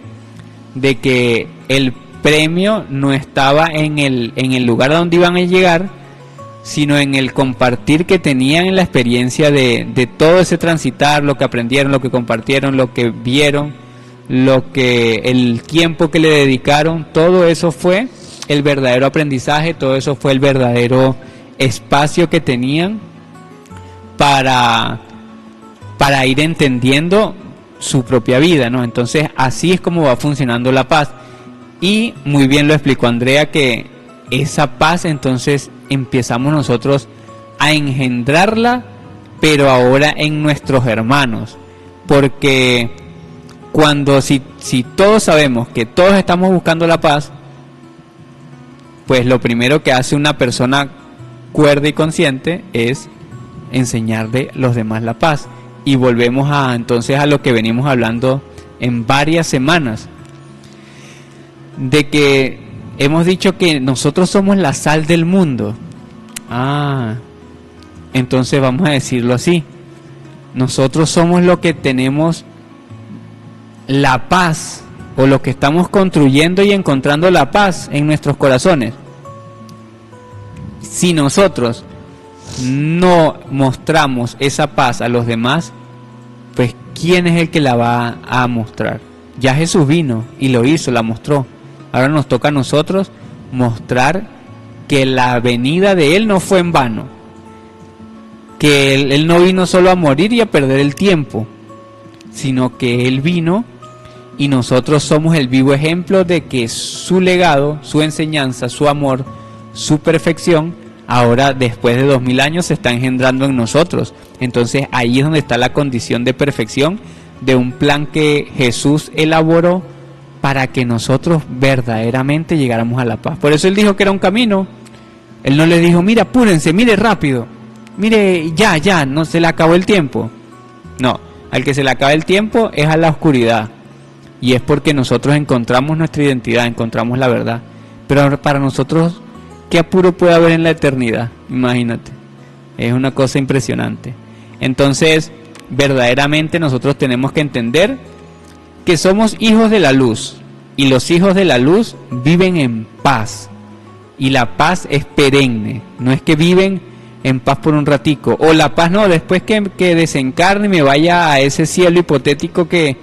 de que el premio no estaba en el lugar a donde iban a llegar, sino en el compartir que tenían en la experiencia de todo ese transitar, lo que aprendieron, lo que compartieron, lo que vieron, el tiempo que le dedicaron. Todo eso fue el verdadero aprendizaje, todo eso fue el verdadero espacio que tenían para ir entendiendo su propia vida, ¿no? Entonces así es como va funcionando la paz. Y muy bien lo explicó Andrea, que esa paz entonces empezamos nosotros a engendrarla, pero ahora en nuestros hermanos, porque si todos sabemos que todos estamos buscando la paz, pues lo primero que hace una persona cuerda y consciente es enseñarle a los demás la paz. Y volvemos entonces a lo que venimos hablando en varias semanas, de que hemos dicho que nosotros somos la sal del mundo. Entonces vamos a decirlo así, nosotros somos lo que tenemos la paz, o lo que estamos construyendo y encontrando la paz en nuestros corazones. Si nosotros no mostramos esa paz a los demás, pues ¿quién es el que la va a mostrar? Ya Jesús vino y lo hizo, la mostró. Ahora nos toca a nosotros mostrar que la venida de Él no fue en vano, que Él no vino solo a morir y a perder el tiempo, sino que Él vino y nosotros somos el vivo ejemplo de que su legado, su enseñanza, su amor, su perfección, ahora después de 2000 años se está engendrando en nosotros. Entonces ahí es donde está la condición de perfección de un plan que Jesús elaboró para que nosotros verdaderamente llegáramos a la paz. Por eso Él dijo que era un camino. Él no le dijo, mira, apúrense, mire rápido, mire, ya, no se le acabó el tiempo. No, al que se le acaba el tiempo es a la oscuridad. Y es porque nosotros encontramos nuestra identidad, encontramos la verdad. Pero para nosotros, ¿qué apuro puede haber en la eternidad? Imagínate. Es una cosa impresionante. Entonces, verdaderamente nosotros tenemos que entender que somos hijos de la luz. Y los hijos de la luz viven en paz. Y la paz es perenne. No es que viven en paz por un ratico. O la paz no, después que desencarne y me vaya a ese cielo hipotético que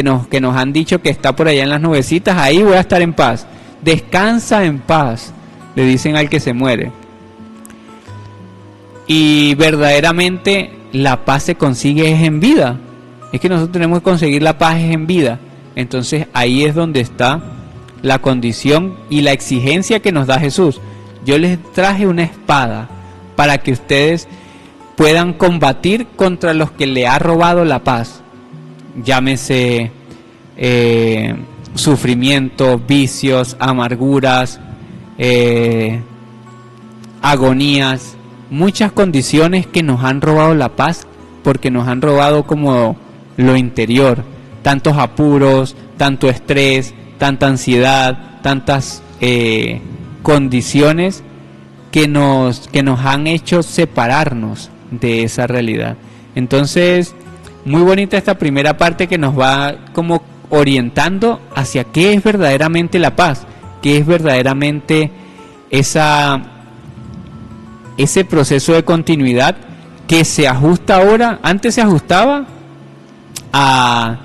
nos han dicho que está por allá en las nubecitas, ahí voy a estar en paz. Descansa en paz, le dicen al que se muere. Y verdaderamente la paz se consigue es en vida. Es que nosotros tenemos que conseguir la paz es en vida. Entonces ahí es donde está la condición y la exigencia que nos da Jesús. Yo les traje una espada para que ustedes puedan combatir contra los que le ha robado la paz. Llámese sufrimiento, vicios, amarguras, agonías, muchas condiciones que nos han robado la paz, porque nos han robado como lo interior, tantos apuros, tanto estrés, tanta ansiedad, tantas condiciones que nos han hecho separarnos de esa realidad. Entonces, muy bonita esta primera parte que nos va como orientando hacia qué es verdaderamente la paz, qué es verdaderamente ese proceso de continuidad que se ajusta ahora. Antes se ajustaba a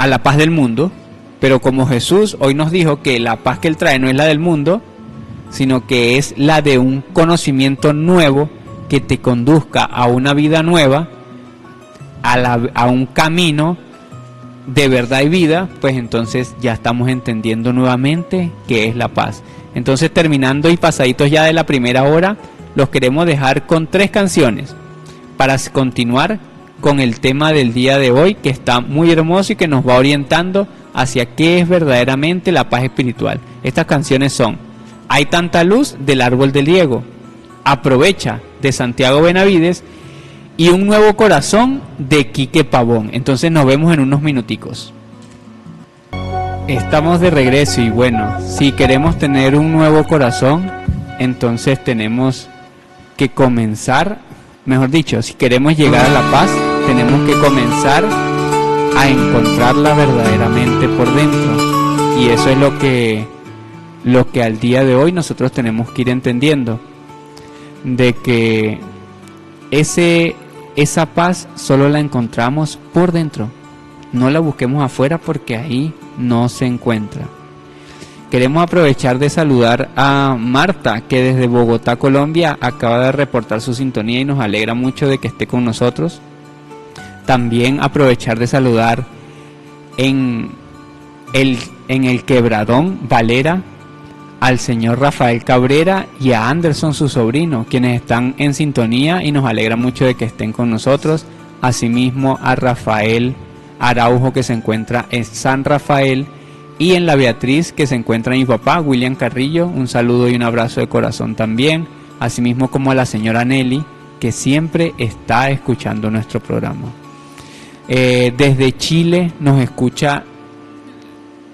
la paz del mundo, pero como Jesús hoy nos dijo que la paz que Él trae no es la del mundo, sino que es la de un conocimiento nuevo que te conduzca a una vida nueva, a un camino de verdad y vida, pues entonces ya estamos entendiendo nuevamente qué es la paz. Entonces, terminando y pasaditos ya de la primera hora, los queremos dejar con 3 canciones para continuar con el tema del día de hoy, que está muy hermoso y que nos va orientando hacia qué es verdaderamente la paz espiritual. Estas canciones son Hay tanta luz, del Árbol del Diego, Aprovecha, de Santiago Benavides, y Un nuevo corazón, de Quique Pavón. Entonces nos vemos en unos minuticos. Estamos de regreso y bueno, si queremos tener un nuevo corazón, entonces tenemos que comenzar, mejor dicho, si queremos llegar a la paz, tenemos que comenzar a encontrarla verdaderamente por dentro. Y eso es lo que al día de hoy nosotros tenemos que ir entendiendo, de que esa paz solo la encontramos por dentro. No la busquemos afuera porque ahí no se encuentra. Queremos aprovechar de saludar a Marta, que desde Bogotá, Colombia, acaba de reportar su sintonía y nos alegra mucho de que esté con nosotros. También aprovechar de saludar en el Quebradón, Valera, al señor Rafael Cabrera y a Anderson, su sobrino, quienes están en sintonía y nos alegra mucho de que estén con nosotros. Asimismo a Rafael Araujo, que se encuentra en San Rafael, y en La Beatriz, que se encuentra mi papá, William Carrillo. Un saludo y un abrazo de corazón también. Asimismo como a la señora Nelly, que siempre está escuchando nuestro programa. Desde Chile nos escucha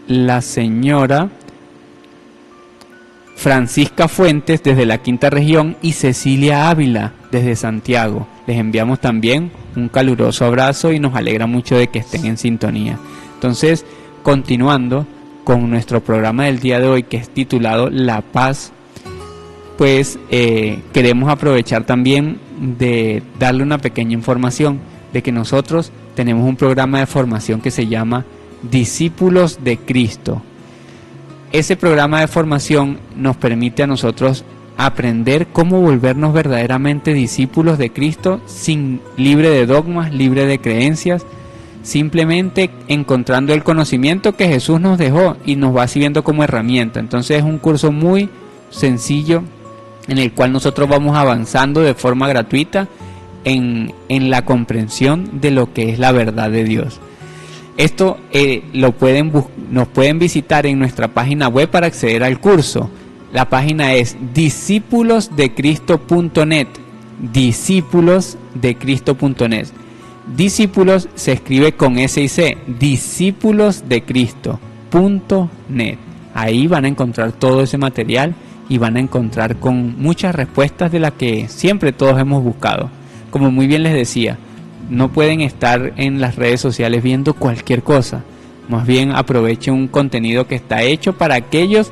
la señora Francisca Fuentes desde la Quinta Región y Cecilia Ávila desde Santiago. Les enviamos también un caluroso abrazo y nos alegra mucho de que estén en sintonía. Entonces, continuando con nuestro programa del día de hoy, que es titulado La Paz, pues queremos aprovechar también de darle una pequeña información de que nosotros tenemos un programa de formación que se llama Discípulos de Cristo. Ese programa de formación nos permite a nosotros aprender cómo volvernos verdaderamente discípulos de Cristo, libre de dogmas, libre de creencias, simplemente encontrando el conocimiento que Jesús nos dejó y nos va sirviendo como herramienta. Entonces es un curso muy sencillo en el cual nosotros vamos avanzando de forma gratuita en la comprensión de lo que es la verdad de Dios. Esto nos pueden visitar en nuestra página web para acceder al curso. La página es discípulosdecristo.net. Discípulosdecristo.net. Discípulos se escribe con S y C. Discípulosdecristo.net. Ahí van a encontrar todo ese material y van a encontrar con muchas respuestas de las que siempre todos hemos buscado. Como muy bien les decía, no pueden estar en las redes sociales viendo cualquier cosa. Más bien aprovechen un contenido que está hecho para aquellos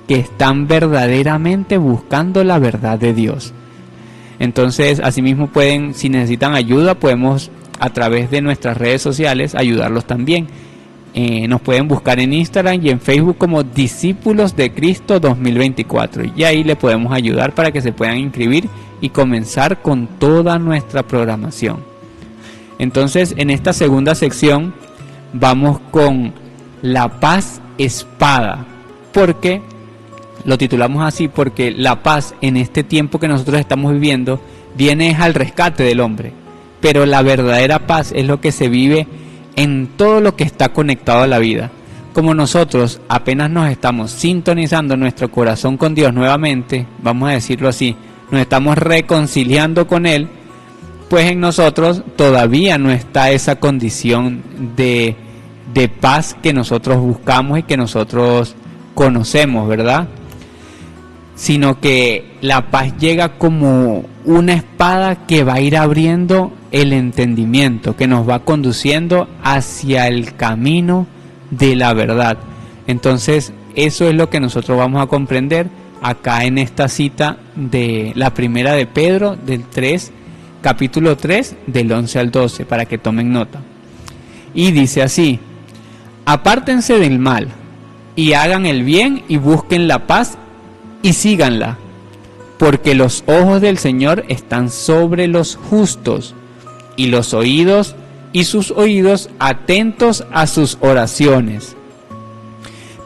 que están verdaderamente buscando la verdad de Dios. Entonces, asimismo pueden, si necesitan ayuda, podemos a través de nuestras redes sociales ayudarlos también. Nos pueden buscar en Instagram y en Facebook como Discípulos de Cristo 2024 y ahí le podemos ayudar para que se puedan inscribir y comenzar con toda nuestra programación. Entonces, en esta segunda sección vamos con la paz espada. ¿Por qué lo titulamos así? Porque la paz en este tiempo que nosotros estamos viviendo viene al rescate del hombre. Pero la verdadera paz es lo que se vive en todo lo que está conectado a la vida. Como nosotros apenas nos estamos sintonizando nuestro corazón con Dios nuevamente, vamos a decirlo así, nos estamos reconciliando con Él, pues en nosotros todavía no está esa condición de paz que nosotros buscamos y que nosotros conocemos, ¿verdad? Sino que la paz llega como una espada que va a ir abriendo el entendimiento, que nos va conduciendo hacia el camino de la verdad. Entonces, eso es lo que nosotros vamos a comprender acá en esta cita de la primera de Pedro, capítulo 3, del 11 al 12, para que tomen nota. Y dice así: apártense del mal, y hagan el bien, y busquen la paz, y síganla, porque los ojos del Señor están sobre los justos, y sus oídos atentos a sus oraciones.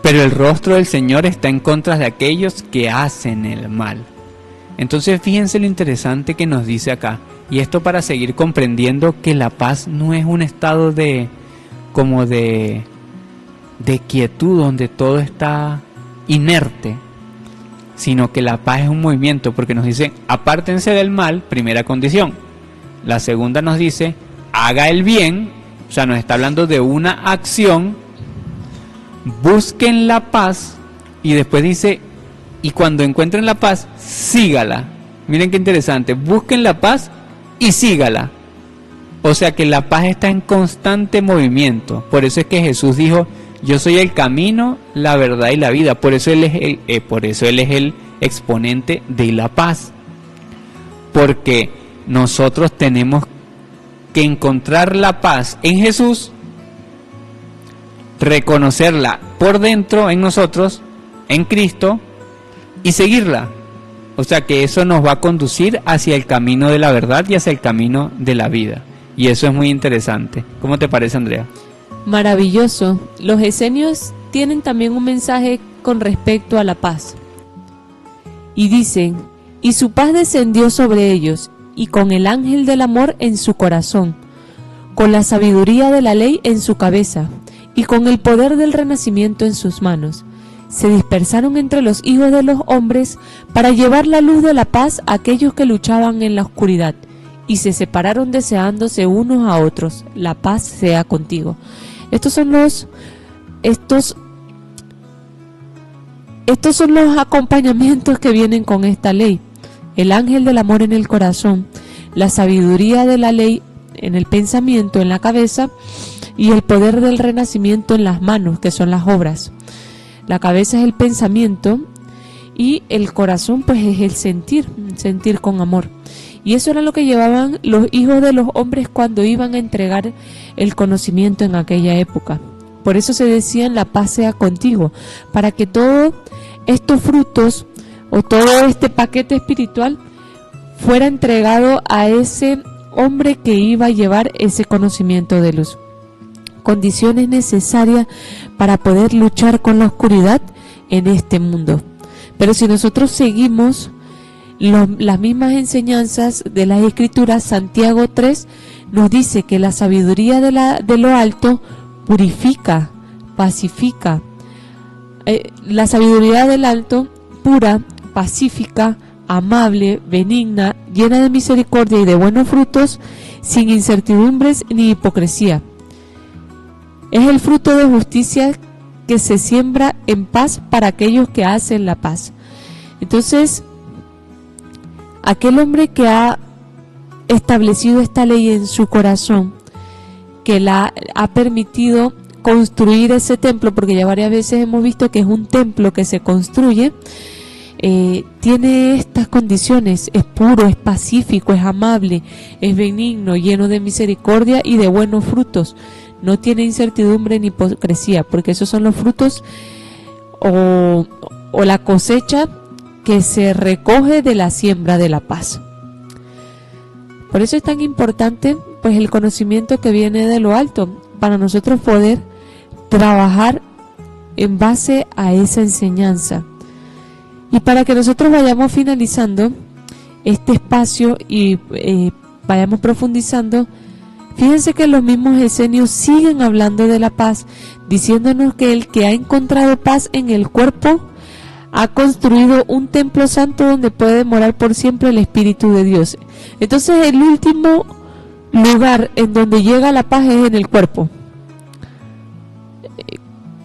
Pero el rostro del Señor está en contra de aquellos que hacen el mal. Entonces fíjense lo interesante que nos dice acá, y esto para seguir comprendiendo que la paz no es un estado de quietud donde todo está inerte, sino que la paz es un movimiento, porque nos dice apártense del mal, primera condición. La segunda nos dice haga el bien, o sea, nos está hablando de una acción, busquen la paz, y después dice, y cuando encuentren la paz, sígala. Miren qué interesante, busquen la paz y sígala. O sea que la paz está en constante movimiento. Por eso es que Jesús dijo, yo soy el camino, la verdad y la vida. Por eso Él es el exponente de la paz. Porque nosotros tenemos que encontrar la paz en Jesús, reconocerla por dentro en nosotros, en Cristo, y seguirla. O sea que eso nos va a conducir hacia el camino de la verdad y hacia el camino de la vida. Y eso es muy interesante. ¿Cómo te parece, Andrea? Maravilloso. Los esenios tienen también un mensaje con respecto a la paz. Y dicen, y su paz descendió sobre ellos, y con el ángel del amor en su corazón, con la sabiduría de la ley en su cabeza, y con el poder del renacimiento en sus manos. Se dispersaron entre los hijos de los hombres para llevar la luz de la paz a aquellos que luchaban en la oscuridad, y se separaron deseándose unos a otros. La paz sea contigo. Estos son los acompañamientos que vienen con esta ley. El ángel del amor en el corazón, la sabiduría de la ley en el pensamiento, en la cabeza, y el poder del renacimiento en las manos, que son las obras. La cabeza es el pensamiento y el corazón pues es el sentir con amor. Y eso era lo que llevaban los hijos de los hombres cuando iban a entregar el conocimiento en aquella época. Por eso se decía la paz sea contigo, para que todos estos frutos o todo este paquete espiritual fuera entregado a ese hombre que iba a llevar ese conocimiento de luz. Condiciones necesarias para poder luchar con la oscuridad en este mundo. Pero si nosotros seguimos las mismas enseñanzas de las Escrituras, Santiago 3 nos dice que la sabiduría de lo alto purifica, pacifica. La sabiduría del alto, pura, pacífica, amable, benigna, llena de misericordia y de buenos frutos, sin incertidumbres ni hipocresía. Es el fruto de justicia que se siembra en paz para aquellos que hacen la paz. Entonces, aquel hombre que ha establecido esta ley en su corazón, que la ha permitido construir ese templo, porque ya varias veces hemos visto que es un templo que se construye, tiene estas condiciones: es puro, es pacífico, es amable, es benigno, lleno de misericordia y de buenos frutos. No tiene incertidumbre ni hipocresía, porque esos son los frutos o la cosecha que se recoge de la siembra de la paz. Por eso es tan importante pues el conocimiento que viene de lo alto, para nosotros poder trabajar en base a esa enseñanza. Y para que nosotros vayamos finalizando este espacio y vayamos profundizando, fíjense que los mismos esenios siguen hablando de la paz, diciéndonos que el que ha encontrado paz en el cuerpo ha construido un templo santo donde puede morar por siempre el Espíritu de Dios. Entonces el último lugar en donde llega la paz es en el cuerpo,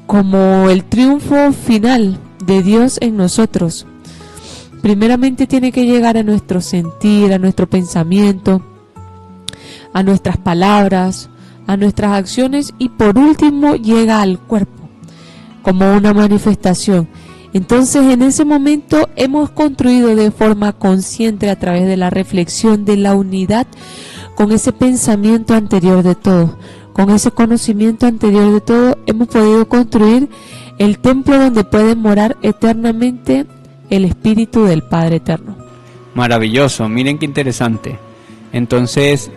como el triunfo final de Dios en nosotros. Primeramente tiene que llegar a nuestro sentir, a nuestro pensamiento, a nuestras palabras, a nuestras acciones, y por último llega al cuerpo como una manifestación. Entonces en ese momento hemos construido de forma consciente, a través de la reflexión de la unidad, con ese pensamiento anterior de todo, con ese conocimiento anterior de todo, hemos podido construir el templo donde puede morar eternamente el Espíritu del Padre Eterno. Maravilloso, miren qué interesante. Entonces,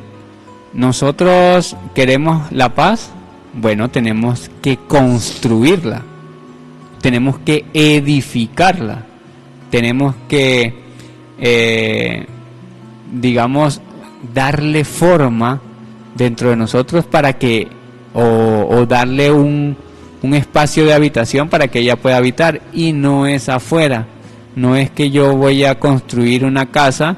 nosotros queremos la paz, bueno, tenemos que construirla, tenemos que edificarla, tenemos que, digamos, darle forma dentro de nosotros para que, o darle un espacio de habitación para que ella pueda habitar, y no es afuera. No es que yo voy a construir una casa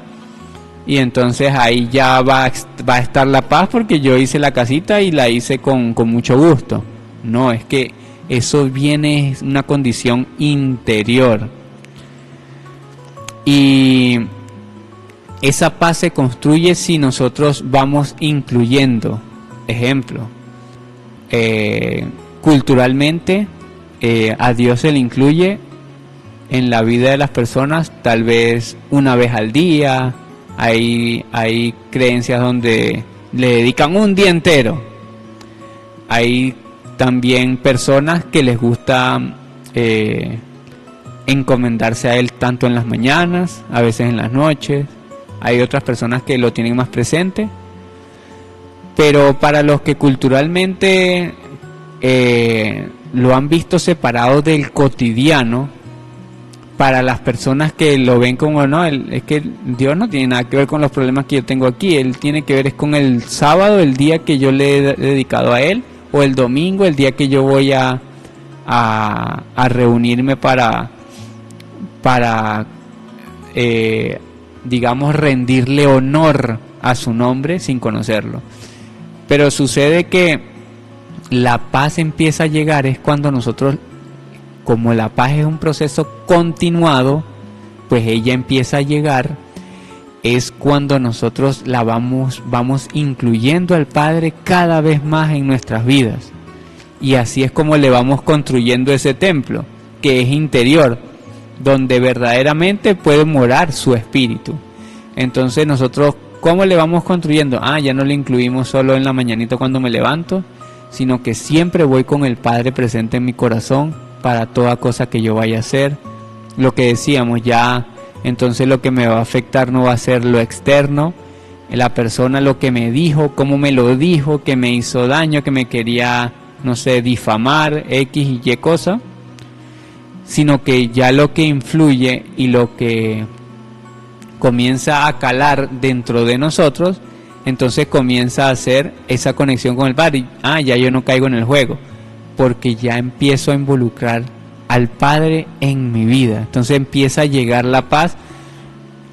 y entonces ahí ya va a estar la paz porque yo hice la casita y la hice con mucho gusto. No, es que eso viene, es una condición interior. Y esa paz se construye si nosotros vamos incluyendo. Ejemplo, culturalmente a Dios se le incluye en la vida de las personas tal vez una vez al día. Hay creencias donde le dedican un día entero. Hay también personas que les gusta encomendarse a Él tanto en las mañanas, a veces en las noches. Hay otras personas que lo tienen más presente. Pero para los que culturalmente lo han visto separado del cotidiano, para las personas que lo ven como, no, es que Dios no tiene nada que ver con los problemas que yo tengo aquí, Él tiene que ver es con el sábado, el día que yo le he dedicado a Él, o el domingo, el día que yo voy a reunirme para digamos, rendirle honor a su nombre sin conocerlo. Pero sucede que la paz empieza a llegar es cuando nosotros, como la paz es un proceso continuado, pues ella empieza a llegar, es cuando nosotros la vamos incluyendo al Padre cada vez más en nuestras vidas. Y así es como le vamos construyendo ese templo, que es interior, donde verdaderamente puede morar su espíritu. Entonces nosotros, ¿cómo le vamos construyendo? Ya no le incluimos solo en la mañanita cuando me levanto, sino que siempre voy con el Padre presente en mi corazón para toda cosa que yo vaya a hacer. Lo que decíamos ya, entonces lo que me va a afectar no va a ser lo externo, la persona lo que me dijo, cómo me lo dijo, que me hizo daño, que me quería, no sé, difamar, X y Y cosa, sino que ya lo que influye y lo que comienza a calar dentro de nosotros, entonces comienza a hacer esa conexión con el Padre. Ya yo no caigo en el juego, porque ya empiezo a involucrar al Padre en mi vida. Entonces empieza a llegar la paz,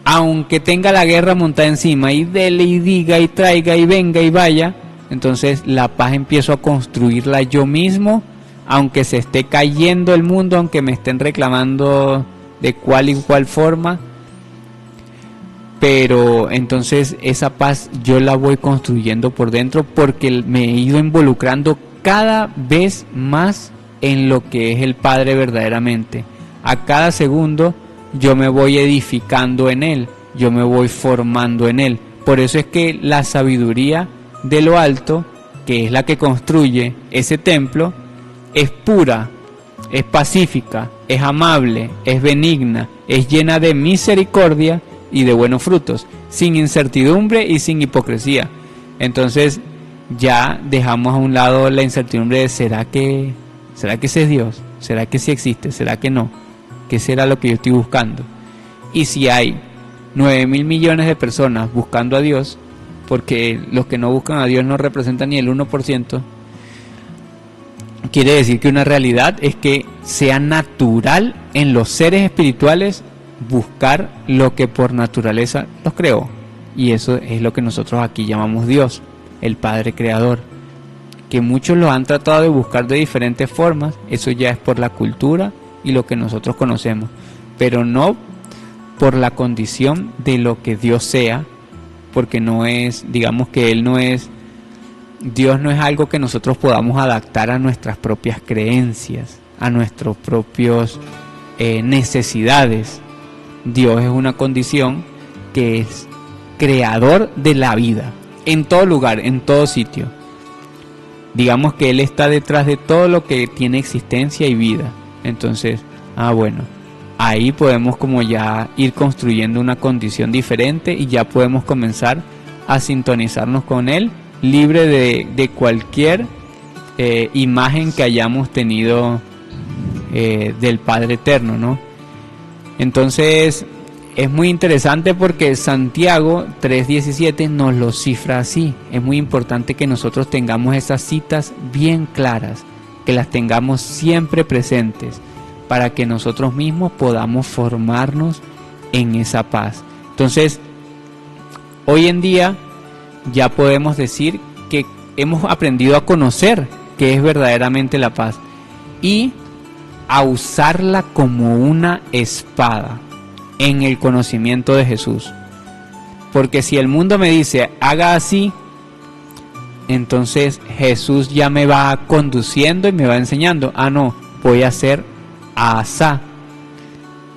aunque tenga la guerra montada encima, y dele y diga y traiga y venga y vaya. Entonces la paz empiezo a construirla yo mismo, aunque se esté cayendo el mundo, aunque me estén reclamando de cual y cual forma. Pero entonces esa paz yo la voy construyendo por dentro, porque me he ido involucrando cada vez más en lo que es el Padre verdaderamente. A cada segundo yo me voy edificando en Él, yo me voy formando en Él. Por eso es que la sabiduría de lo alto, que es la que construye ese templo, es pura, es pacífica, es amable, es benigna, es llena de misericordia y de buenos frutos, sin incertidumbre y sin hipocresía. Entonces ya dejamos a un lado la incertidumbre de ¿será que ese es Dios? ¿Será que sí existe? ¿Será que no? ¿Qué será lo que yo estoy buscando? Y si hay 9.000 millones de personas buscando a Dios, porque los que no buscan a Dios no representan ni el 1%, quiere decir que una realidad es que sea natural en los seres espirituales buscar lo que por naturaleza los creó. Y eso es lo que nosotros aquí llamamos Dios, el Padre Creador. Que muchos lo han tratado de buscar de diferentes formas, eso ya es por la cultura y lo que nosotros conocemos, pero no por la condición de lo que Dios sea, porque no es, digamos que Él no es, Dios no es algo que nosotros podamos adaptar a nuestras propias creencias, a nuestros propios necesidades. Dios es una condición que es creador de la vida, en todo lugar, en todo sitio. Digamos que Él está detrás de todo lo que tiene existencia y vida. Entonces, bueno, ahí podemos como ya ir construyendo una condición diferente y ya podemos comenzar a sintonizarnos con Él, libre de cualquier imagen que hayamos tenido del Padre Eterno, ¿no? Entonces, es muy interesante porque Santiago 3:17 nos lo cifra así. Es muy importante que nosotros tengamos esas citas bien claras, que las tengamos siempre presentes, para que nosotros mismos podamos formarnos en esa paz. Entonces, hoy en día ya podemos decir que hemos aprendido a conocer qué es verdaderamente la paz y a usarla como una espada en el conocimiento de Jesús. Porque si el mundo me dice haga así, entonces Jesús ya me va conduciendo y me va enseñando, no, voy a hacer asá.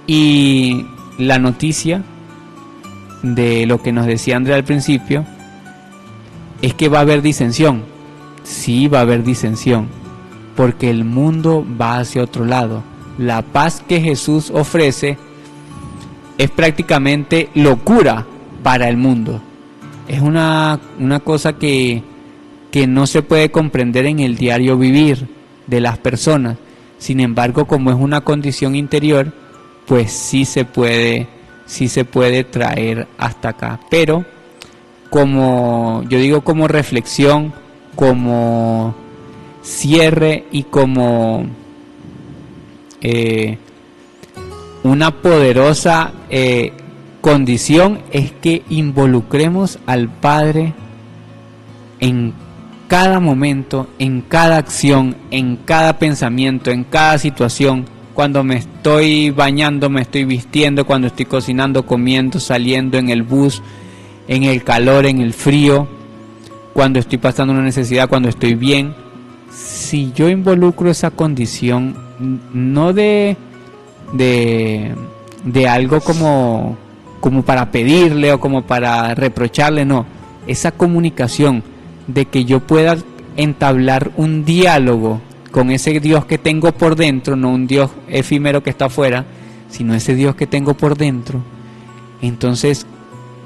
Y la noticia de lo que nos decía Andrea al principio es que va a haber disensión. Sí, va a haber disensión, porque el mundo va hacia otro lado. La paz que Jesús ofrece es prácticamente locura para el mundo. Es una cosa que no se puede comprender en el diario vivir de las personas. Sin embargo, como es una condición interior, pues sí se puede traer hasta acá. Pero, como yo digo, como reflexión, como cierre y como una poderosa condición es que involucremos al Padre en cada momento, en cada acción, en cada pensamiento, en cada situación. Cuando me estoy bañando, me estoy vistiendo, cuando estoy cocinando, comiendo, saliendo, en el bus, en el calor, en el frío, cuando estoy pasando una necesidad, cuando estoy bien. Si yo involucro esa condición, no de algo como para pedirle o como para reprocharle, no, esa comunicación de que yo pueda entablar un diálogo con ese Dios que tengo por dentro, no un Dios efímero que está afuera, sino ese Dios que tengo por dentro. Entonces,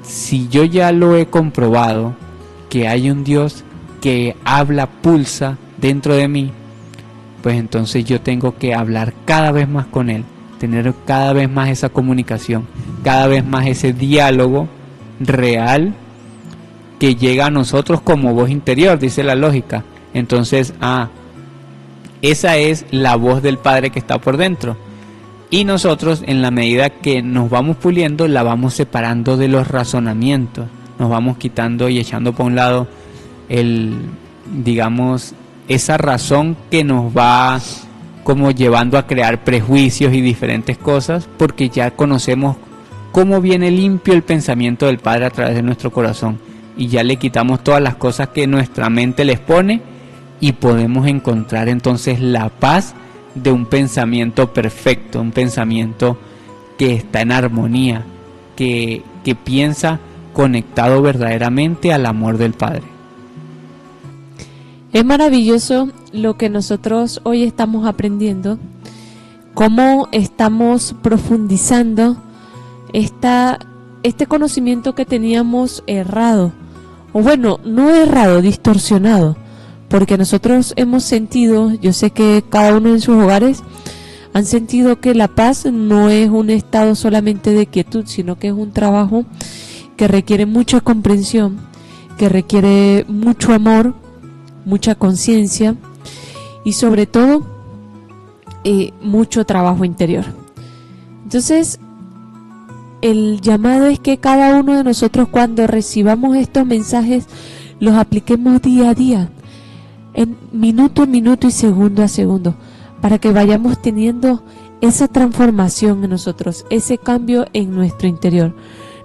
si yo ya lo he comprobado, que hay un Dios que habla, pulsa dentro de mí, pues entonces yo tengo que hablar cada vez más con Él, tener cada vez más esa comunicación, cada vez más ese diálogo real que llega a nosotros como voz interior, dice la lógica. Entonces, esa es la voz del Padre que está por dentro. Y nosotros, en la medida que nos vamos puliendo, la vamos separando de los razonamientos. Nos vamos quitando y echando por un lado esa razón que nos va como llevando a crear prejuicios y diferentes cosas, porque ya conocemos cómo viene limpio el pensamiento del Padre a través de nuestro corazón. Y ya le quitamos todas las cosas que nuestra mente les pone y podemos encontrar entonces la paz de un pensamiento perfecto, un pensamiento que está en armonía, que piensa conectado verdaderamente al amor del Padre. Es maravilloso lo que nosotros hoy estamos aprendiendo, cómo estamos profundizando esta este conocimiento que teníamos errado, o bueno, no errado, distorsionado, porque nosotros hemos sentido, yo sé que cada uno en sus hogares han sentido que la paz no es un estado solamente de quietud, sino que es un trabajo que requiere mucha comprensión, que requiere mucho amor, mucha conciencia y sobre todo mucho trabajo interior. Entonces, el llamado es que cada uno de nosotros, cuando recibamos estos mensajes, los apliquemos día a día, en minuto a minuto y segundo a segundo, para que vayamos teniendo esa transformación en nosotros, ese cambio en nuestro interior.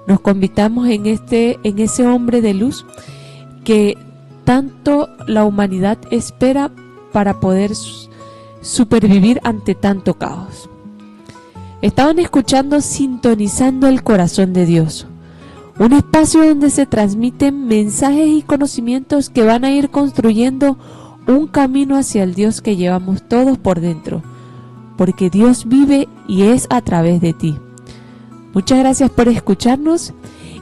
Nos convirtamos en ese hombre de luz que tanto la humanidad espera para poder supervivir ante tanto caos. Estaban escuchando Sintonizando el Corazón de Dios, un espacio donde se transmiten mensajes y conocimientos que van a ir construyendo un camino hacia el Dios que llevamos todos por dentro, porque Dios vive y es a través de ti. Muchas gracias por escucharnos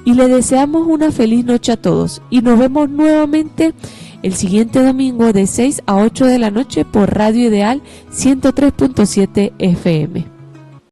y le deseamos una feliz noche a todos, y nos vemos nuevamente el siguiente domingo de 6 a 8 de la noche por Radio Ideal 103.7 FM.